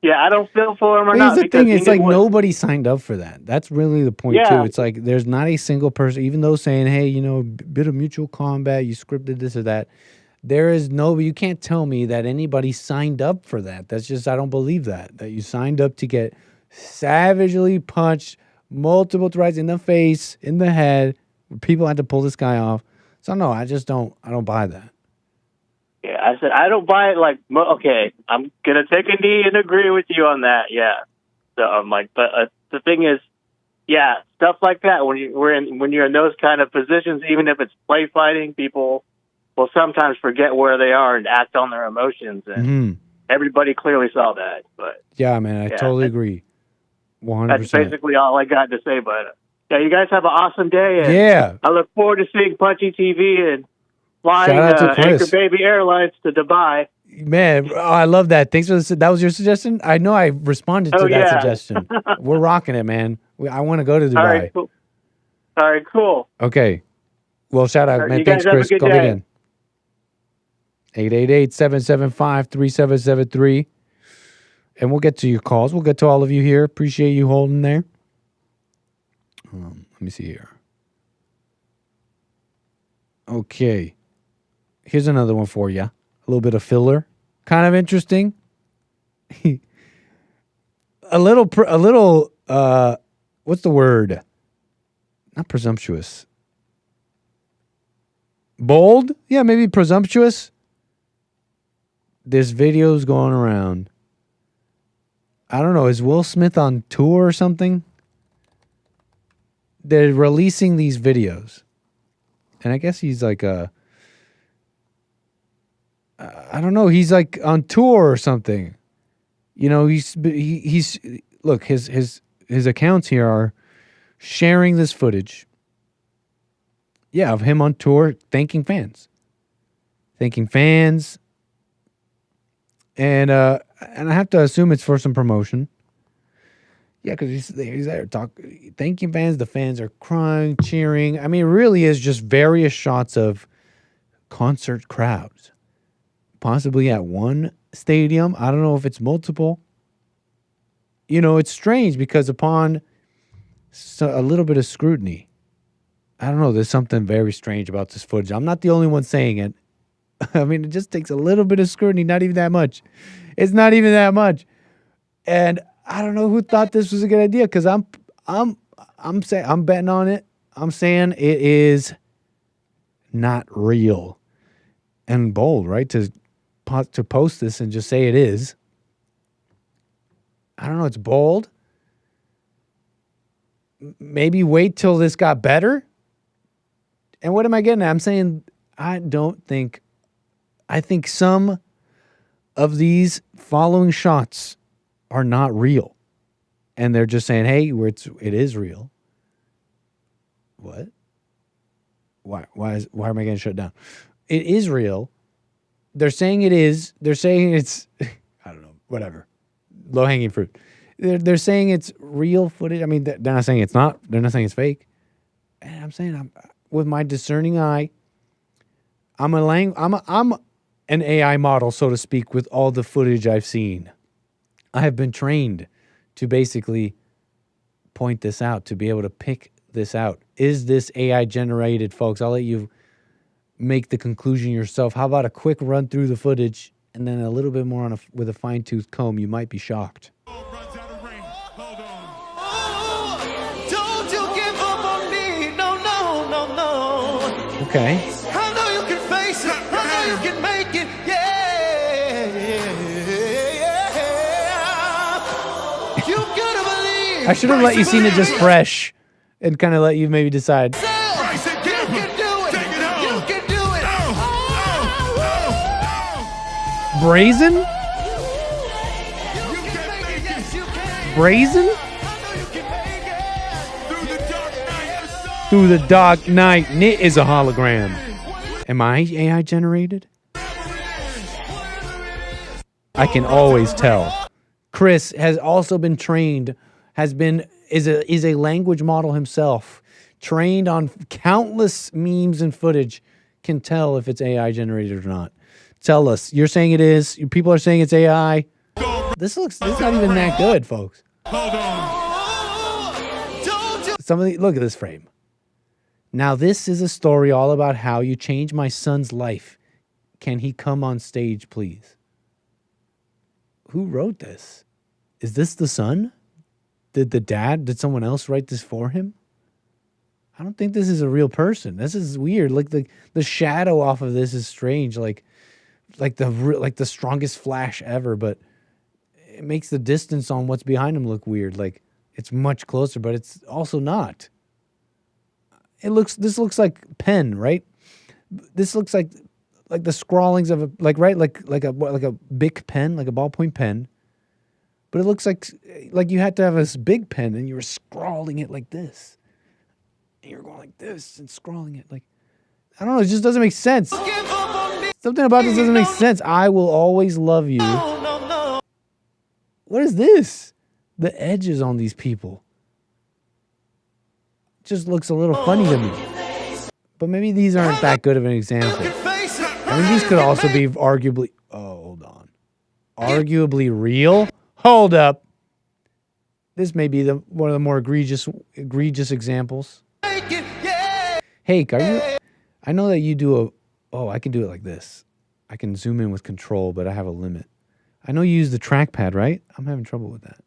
Yeah, I don't feel for him or Here's not. the thing, it's like nobody signed up for that. That's really the point, Yeah. too. It's like there's not a single person, even though saying, hey, you know, bit of mutual combat, you scripted this or that. There is no, you can't tell me that anybody signed up for that. That's just, I don't believe that you signed up to get savagely punched multiple threats in the face, in the head. People had to pull this guy off. So, no, I don't buy that. Yeah, I said I don't buy it. Like, okay, I'm gonna take a knee and agree with you on that. Yeah. So I'm like, but the thing is, yeah, stuff like that. When you're in those kind of positions, even if it's play fighting, people will sometimes forget where they are and act on their emotions. And everybody clearly saw that. But yeah, man, I totally agree. 100%. That's basically all I got to say. But yeah, you guys have an awesome day. And yeah, I look forward to seeing Punchy TV and flying Shout out to Chris. Anchor Baby Airlines to Dubai. Man, I love that. Thanks for that. Was your suggestion? I know I responded to that suggestion. We're rocking it, man. I want to go to Dubai. All right, cool. Okay. Well, shout out, man. You Thanks, guys have a Chris. good Go day. again. 888-775-3773. And we'll get to your calls. We'll get to all of you here. Appreciate you holding there. Let me see here. Okay. Here's another one for you. A little bit of filler. Kind of interesting. a little, what's the word? Not presumptuous. Bold? Yeah, maybe presumptuous. There's videos going around. I don't know. Is Will Smith on tour or something? They're releasing these videos. And I guess he's like I don't know. He's like on tour or something. You know, he's look, his accounts here are sharing this footage. Yeah, of him on tour thanking fans. And I have to assume it's for some promotion. Yeah, because he's there thanking fans. The fans are crying, cheering. I mean, it really is just various shots of concert crowds. Possibly at one stadium. I don't know if it's multiple. You know, it's strange because upon a little bit of scrutiny, I don't know, there's something very strange about this footage. I'm not the only one saying it. I mean, it just takes a little bit of scrutiny, not even that much. It's not even that much. And I don't know who thought this was a good idea because I'm saying I'm betting on it. I'm saying it is not real. And bold, right? To post this and just say it is. I don't know, it's bold. Maybe wait till this got better. And what am I getting at? I'm saying I think some of these following shots are not real. And they're just saying, hey, it is real. What? Why am I getting shut down? It is real. They're saying it is. They're saying it's, I don't know, whatever. Low-hanging fruit. They're saying it's real footage. I mean, they're not saying it's not. They're not saying it's fake. And I'm saying, with my discerning eye, I'm an AI model, so to speak, with all the footage I've seen. I have been trained to basically point this out, to be able to pick this out. Is this AI generated, folks? I'll let you make the conclusion yourself. How about a quick run through the footage and then a little bit more with a fine-tooth comb? You might be shocked. Don't you give up on me. No. Okay. I know you can face it. I know you can make it. Yeah. You gotta believe. I should have let you seen it just fresh and kind of let you maybe decide. Brazen? Brazen? Through the dark night. It is a hologram. Am I AI generated? I can always tell. Chris has also been trained, is a language model himself trained on countless memes and footage, can tell if it's AI generated or not. Tell us. You're saying it is. People are saying it's AI. This is not even that good, folks. Hold on. Look at this frame. Now, this is a story all about how you changed my son's life. Can he come on stage, please? Who wrote this? Is this the son? Did someone else write this for him? I don't think this is a real person. This is weird. Like the shadow off of this is strange. Like the strongest flash ever, but it makes the distance on what's behind him look weird. Like it's much closer, but it's also not. This looks like pen, right? This looks like the scrawlings of like a big pen, like a ballpoint pen. But it looks like you had to have this big pen and you were scrawling it like this. And you're going like this and scrawling it like, I don't know, it just doesn't make sense. Something about this doesn't make sense. I will always love you. What is this? The edges on these people. Just looks a little funny to me. But maybe these aren't that good of an example. I mean, these could also be arguably, hold on. Arguably real? Hold up. This may be one of the more egregious examples. Hey, I know that you do I can do it like this. I can zoom in with control, but I have a limit. I know you use the trackpad, right? I'm having trouble with that.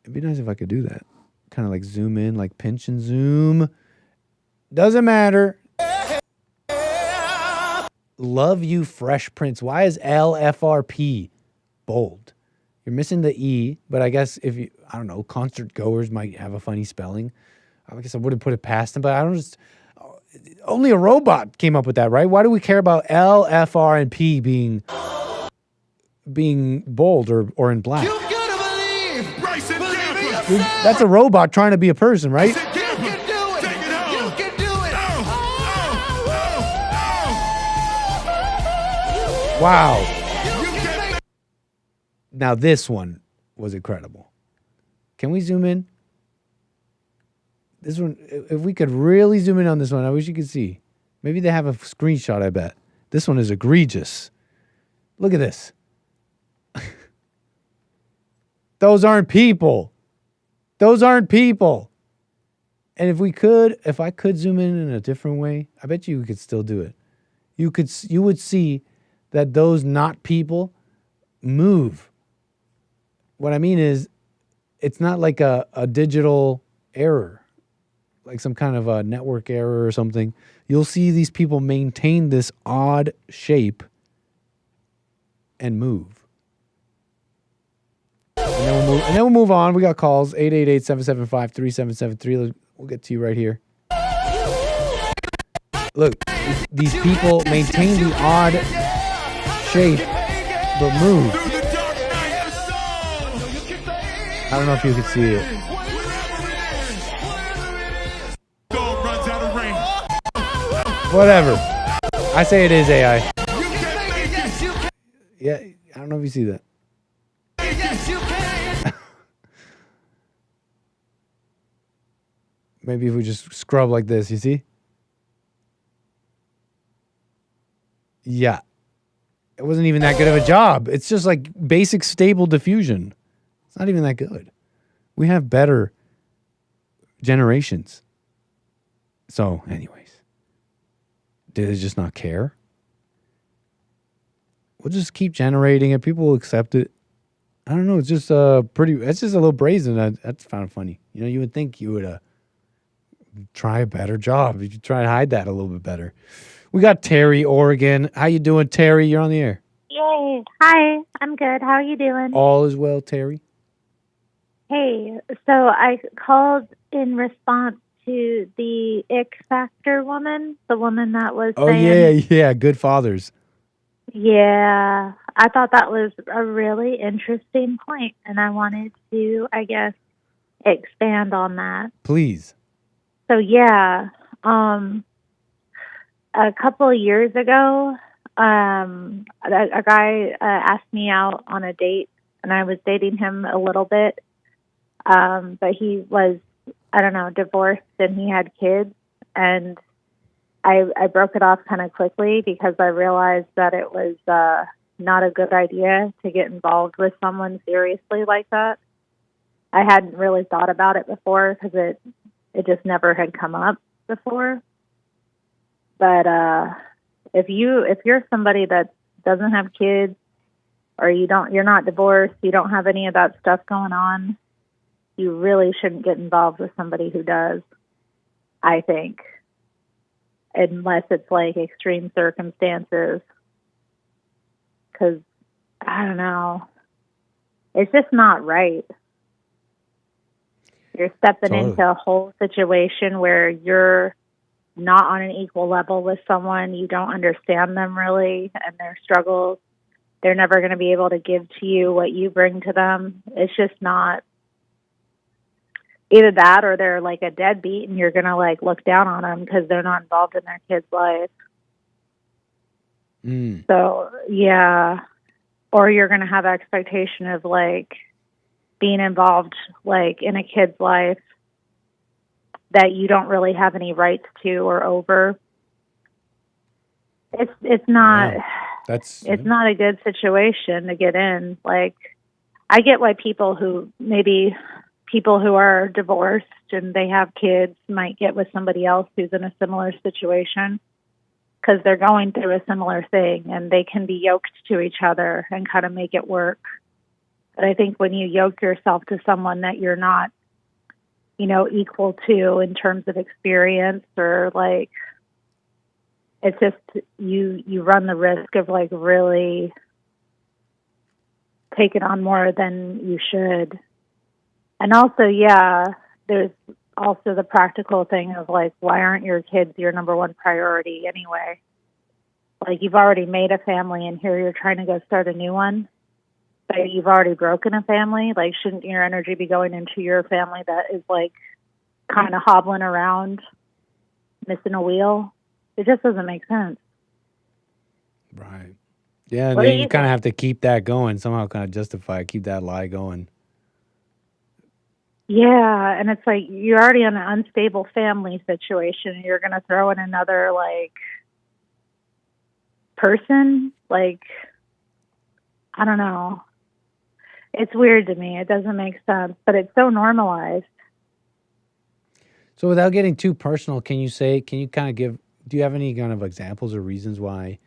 It'd be nice if I could do that. Kind of like zoom in, like pinch and zoom. Doesn't matter. Love you, Fresh Prince. Why is LFRP bold? You're missing the E, but I guess I don't know, concert goers might have a funny spelling. I guess I wouldn't put it past them, but only a robot came up with that, right? Why do we care about L, F, R, and P being bold or in black? Dude, that's a robot trying to be a person, right? Wow. Now this one was incredible. Can we zoom in? This one, if we could really zoom in on this one, I wish you could see. Maybe they have a screenshot, I bet. This one is egregious. Look at this. Those aren't people. Those aren't people. And if I could zoom in a different way, I bet you could still do it. You would see that those not people move. What I mean is, it's not like a digital error, like some kind of a network error or something. You'll see these people maintain this odd shape and move. And then we'll move on. We got calls, 888-775-3773. We'll get to you right here. Look, these people maintain the odd shape, but move. I don't know if you can see it. Whatever. I say it is AI. Yeah, I don't know if you see that. Maybe if we just scrub like this, you see? Yeah. It wasn't even that good of a job. It's just like basic stable diffusion. It's not even that good. We have better generations. So, anyways. Did they just not care? We'll just keep generating it. People will accept it. I don't know. It's just it's just a little brazen. That's kind of funny. You know, you would think you would try a better job. You could try and hide that a little bit better. We got Terry, Oregon. How you doing, Terry? You're on the air. Yay. Hi, I'm good. How are you doing? All is well, Terry. Hey, so I called in response to the Ick Factor woman, the woman that was saying... yeah, good fathers. Yeah, I thought that was a really interesting point, and I wanted to, I guess, expand on that. Please. So, yeah, a couple of years ago, a guy asked me out on a date, and I was dating him a little bit, but he was I don't know, divorced and he had kids. And I broke it off kind of quickly because I realized that it was not a good idea to get involved with someone seriously like that. I hadn't really thought about it before because it just never had come up before. But if you're somebody that doesn't have kids, or you're not divorced, you don't have any of that stuff going on, you really shouldn't get involved with somebody who does, I think, unless it's like extreme circumstances. Because, I don't know, it's just not right. You're stepping into a whole situation where you're not on an equal level with someone. You don't understand them really and their struggles. They're never going to be able to give to you what you bring to them. It's just not. Either that or they're like a deadbeat and you're going to like look down on them because they're not involved in their kid's life. So, yeah. Or you're going to have expectation of like being involved like in a kid's life that you don't really have any rights to or over. It's not. Yeah. It's not a good situation to get in. Like, I get why people who are divorced and they have kids might get with somebody else who's in a similar situation because they're going through a similar thing and they can be yoked to each other and kind of make it work. But I think when you yoke yourself to someone that you're not, equal to in terms of experience or like, it's just you run the risk of like really taking on more than you should. And also, yeah, there's also the practical thing of like, why aren't your kids your number one priority anyway? Like, you've already made a family and here you're trying to go start a new one, but you've already broken a family. Like, shouldn't your energy be going into your family that is like kind of hobbling around, missing a wheel? It just doesn't make sense. Right. Yeah, then you kind of have to keep that going, somehow kind of justify, keep that lie going. Yeah, and it's like you're already in an unstable family situation and you're going to throw in another like person. Like, I don't know. It's weird to me. It doesn't make sense, but it's so normalized. So without getting too personal, can you kind of do you have any kind of examples or reasons why,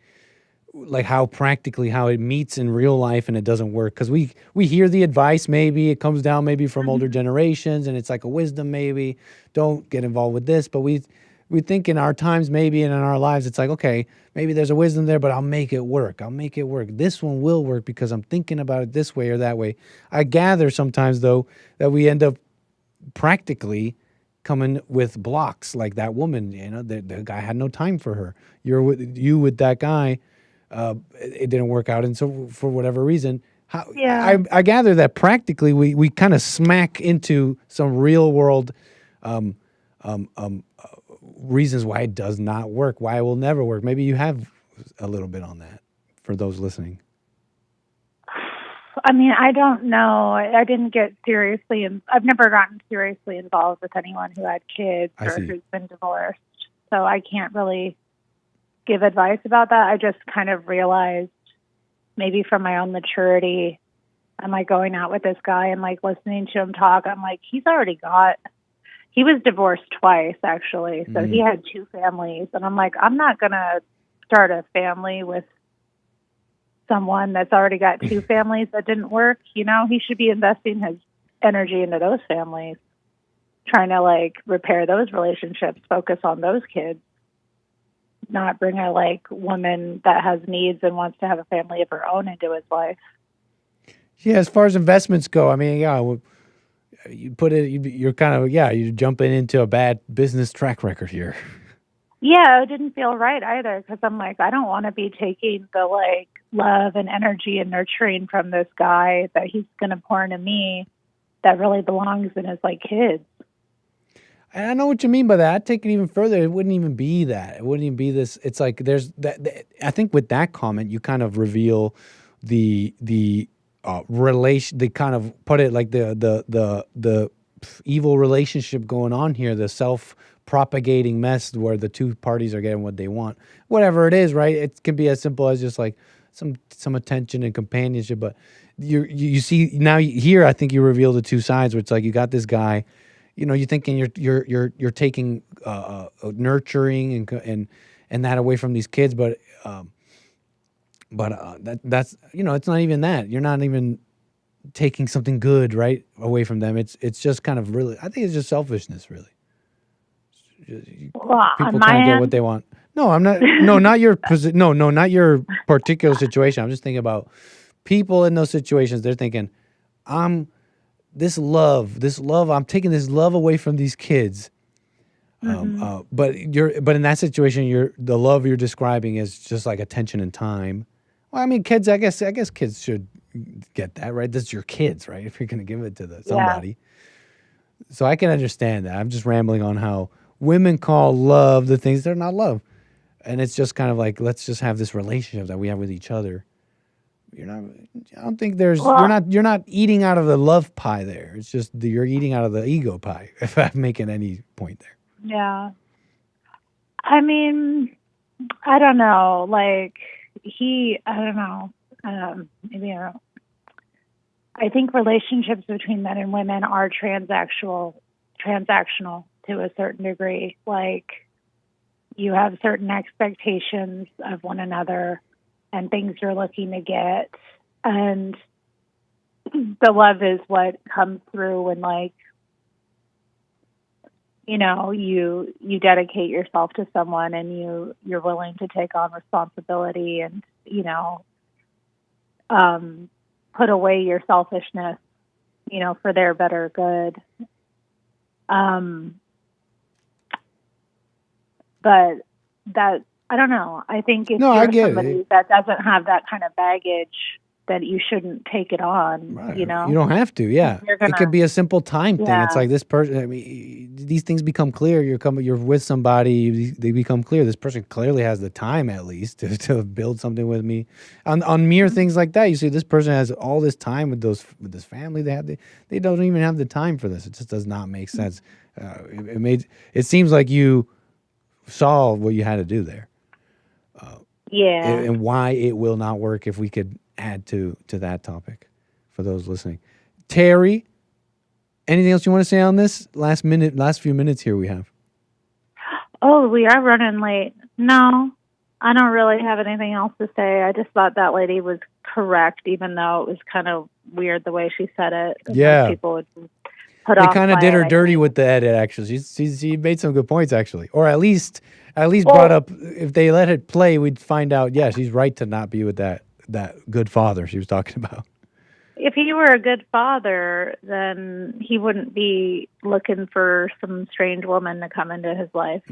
like how it meets in real life and it doesn't work? Because we hear the advice, maybe it comes down maybe from older generations and it's like a wisdom, maybe don't get involved with this. But we think in our times maybe and in our lives, it's like, okay, maybe there's a wisdom there, but I'll make it work. This one will work because I'm thinking about it this way or that way. I gather sometimes, though, that we end up practically coming with blocks like that woman. The guy had no time for her. You with that guy, it didn't work out, and so for whatever reason, I gather that practically we kind of smack into some real world reasons why it does not work, why it will never work. Maybe you have a little bit on that for those listening. I mean, I don't know. I didn't get seriously, and I've never gotten seriously involved with anyone who had kids or who's been divorced. So I can't really give advice about that. I just kind of realized, maybe from my own maturity, I'm like going out with this guy and like listening to him talk. I'm like, he was divorced twice, actually. So he had two families. And I'm like, I'm not going to start a family with someone that's already got two families that didn't work. He should be investing his energy into those families, trying to like repair those relationships, focus on those kids, not bring a like woman that has needs and wants to have a family of her own into his life. Yeah, as far as investments go, I mean, you put it, you're kind of, you're jumping into a bad business track record here. Yeah, it didn't feel right either because I'm like, I don't want to be taking the like love and energy and nurturing from this guy that he's going to pour into me that really belongs in his like kids. I know what you mean by that. I'd take it even further. It wouldn't even be that. It wouldn't even be this. It's like there's that. I think with that comment, you kind of reveal the relation. They kind of put it like the evil relationship going on here, the self-propagating mess where the two parties are getting what they want. Whatever it is, right? It can be as simple as just like some attention and companionship, but you see now here, I think you reveal the two sides where it's like you got this guy, you're thinking you're taking nurturing and that away from these kids, but that's it's not even that. You're not even taking something good right away from them. It's just kind of really, I think it's just selfishness, really. People kind of get what they want. No, I'm not. No, not your position. No, not your particular situation. I'm just thinking about people in those situations. They're thinking, I'm taking this love away from these kids. But in that situation, the love you're describing is just like attention and time. Well, I mean, kids. I guess kids should get that, right? That's your kids, right? If you're going to give it to somebody. Yeah. So I can understand that. I'm just rambling on how women call love the things that are not love. And it's just kind of like, let's just have this relationship that we have with each other. I don't think you're not eating out of the love pie there. It's just you're eating out of the ego pie, if I'm making any point there. Yeah. I mean, I don't know. Like I don't know. Maybe I don't. I think relationships between men and women are transactional to a certain degree. Like you have certain expectations of one another and things you're looking to get. And the love is what comes through when you dedicate yourself to someone and you're willing to take on responsibility and, put away your selfishness, for their better good. But that, I don't know. I think if you're somebody that doesn't have that kind of baggage, then you shouldn't take it on, right. You don't have to, yeah. It could be a simple time thing. It's like this person, I mean, these things become clear. You're with somebody, they become clear. This person clearly has the time at least to build something with me. On mere things like that, you see this person has all this time with this family they don't even have the time for this. It just does not make sense. It seems like you saw what you had to do there. And why it will not work if we could add to that topic for those listening. Terry, anything else you want to say on this? Last few minutes here we have. Oh, we are running late. No, I don't really have anything else to say. I just thought that lady was correct, even though it was kind of weird the way she said it. Yeah. People would put off. They kind of did her dirty with the edit, actually. She made some good points, actually. Or at least brought up, if they let it play, we'd find out, yeah, she's right to not be with that good father she was talking about. If he were a good father, then he wouldn't be looking for some strange woman to come into his life.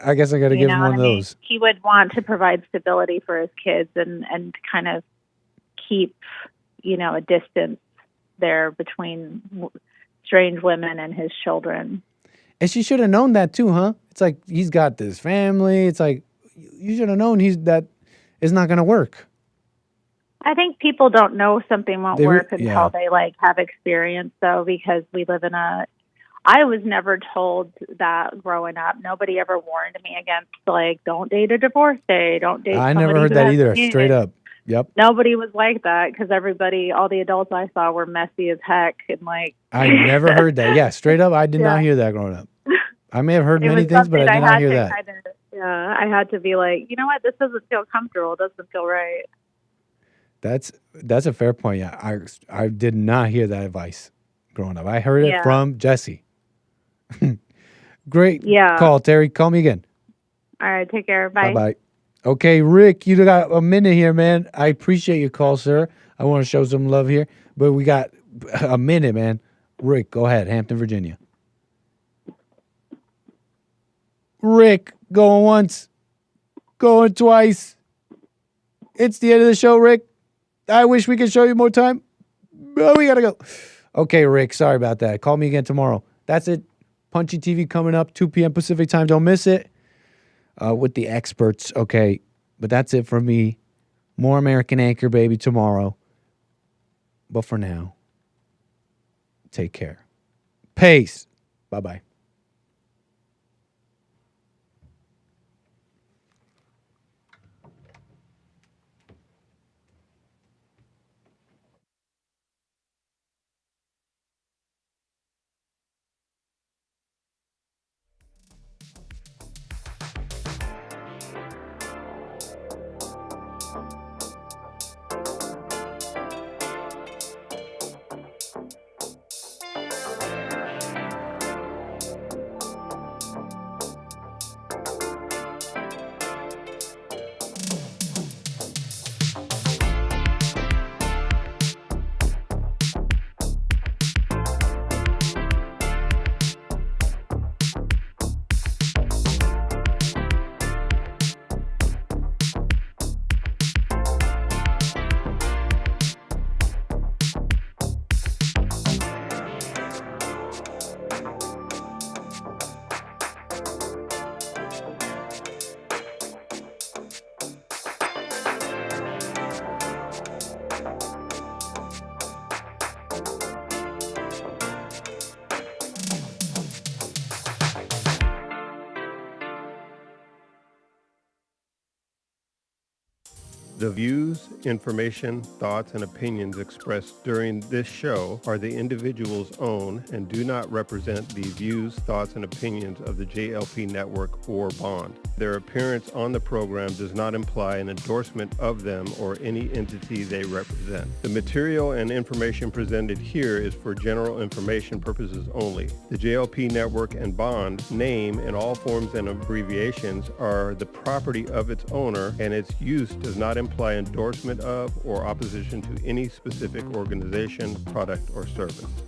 I guess I got to give him one of those. He would want to provide stability for his kids and kind of keep, a distance there between strange women and his children. And she should have known that too, huh? It's like he's got this family. It's like you should have known that is not going to work. I think people don't know something won't work until they have experience, though, because we live in I was never told that growing up. Nobody ever warned me against don't date a divorcee, don't date. I never heard that either. Straight up. Yep. Nobody was like that because all the adults I saw were messy as heck and I never heard that. Yeah, straight up. I did not hear that growing up. I may have heard many things, but I did not hear that. I had to be like, you know what? This doesn't feel comfortable. It doesn't feel right. That's a fair point. Yeah, I did not hear that advice growing up. I heard it from Jesse. Great call, Terry. Call me again. All right, take care. Bye. Bye. Okay, Rick, you got a minute here, man. I appreciate your call, sir. I want to show some love here, but we got a minute, man. Rick, go ahead. Hampton, Virginia. Rick, going once, going twice. It's the end of the show, Rick. I wish we could show you more time, but we got to go. Okay, Rick, sorry about that. Call me again tomorrow. That's it. Punchy TV coming up, 2 p.m. Pacific time. Don't miss it with the experts. Okay, but that's it for me. More American Anchor Baby tomorrow. But for now, Take care. Peace. Bye-bye. The views, information, thoughts, and opinions expressed during this show are the individual's own and do not represent the views, thoughts, and opinions of the JLP Network or Bond. Their appearance on the program does not imply an endorsement of them or any entity they represent. The material and information presented here is for general information purposes only. The JLP Network and Bond name and all forms and abbreviations are the property of its owner, and its use does not imply endorsement of or opposition to any specific organization, product, or service.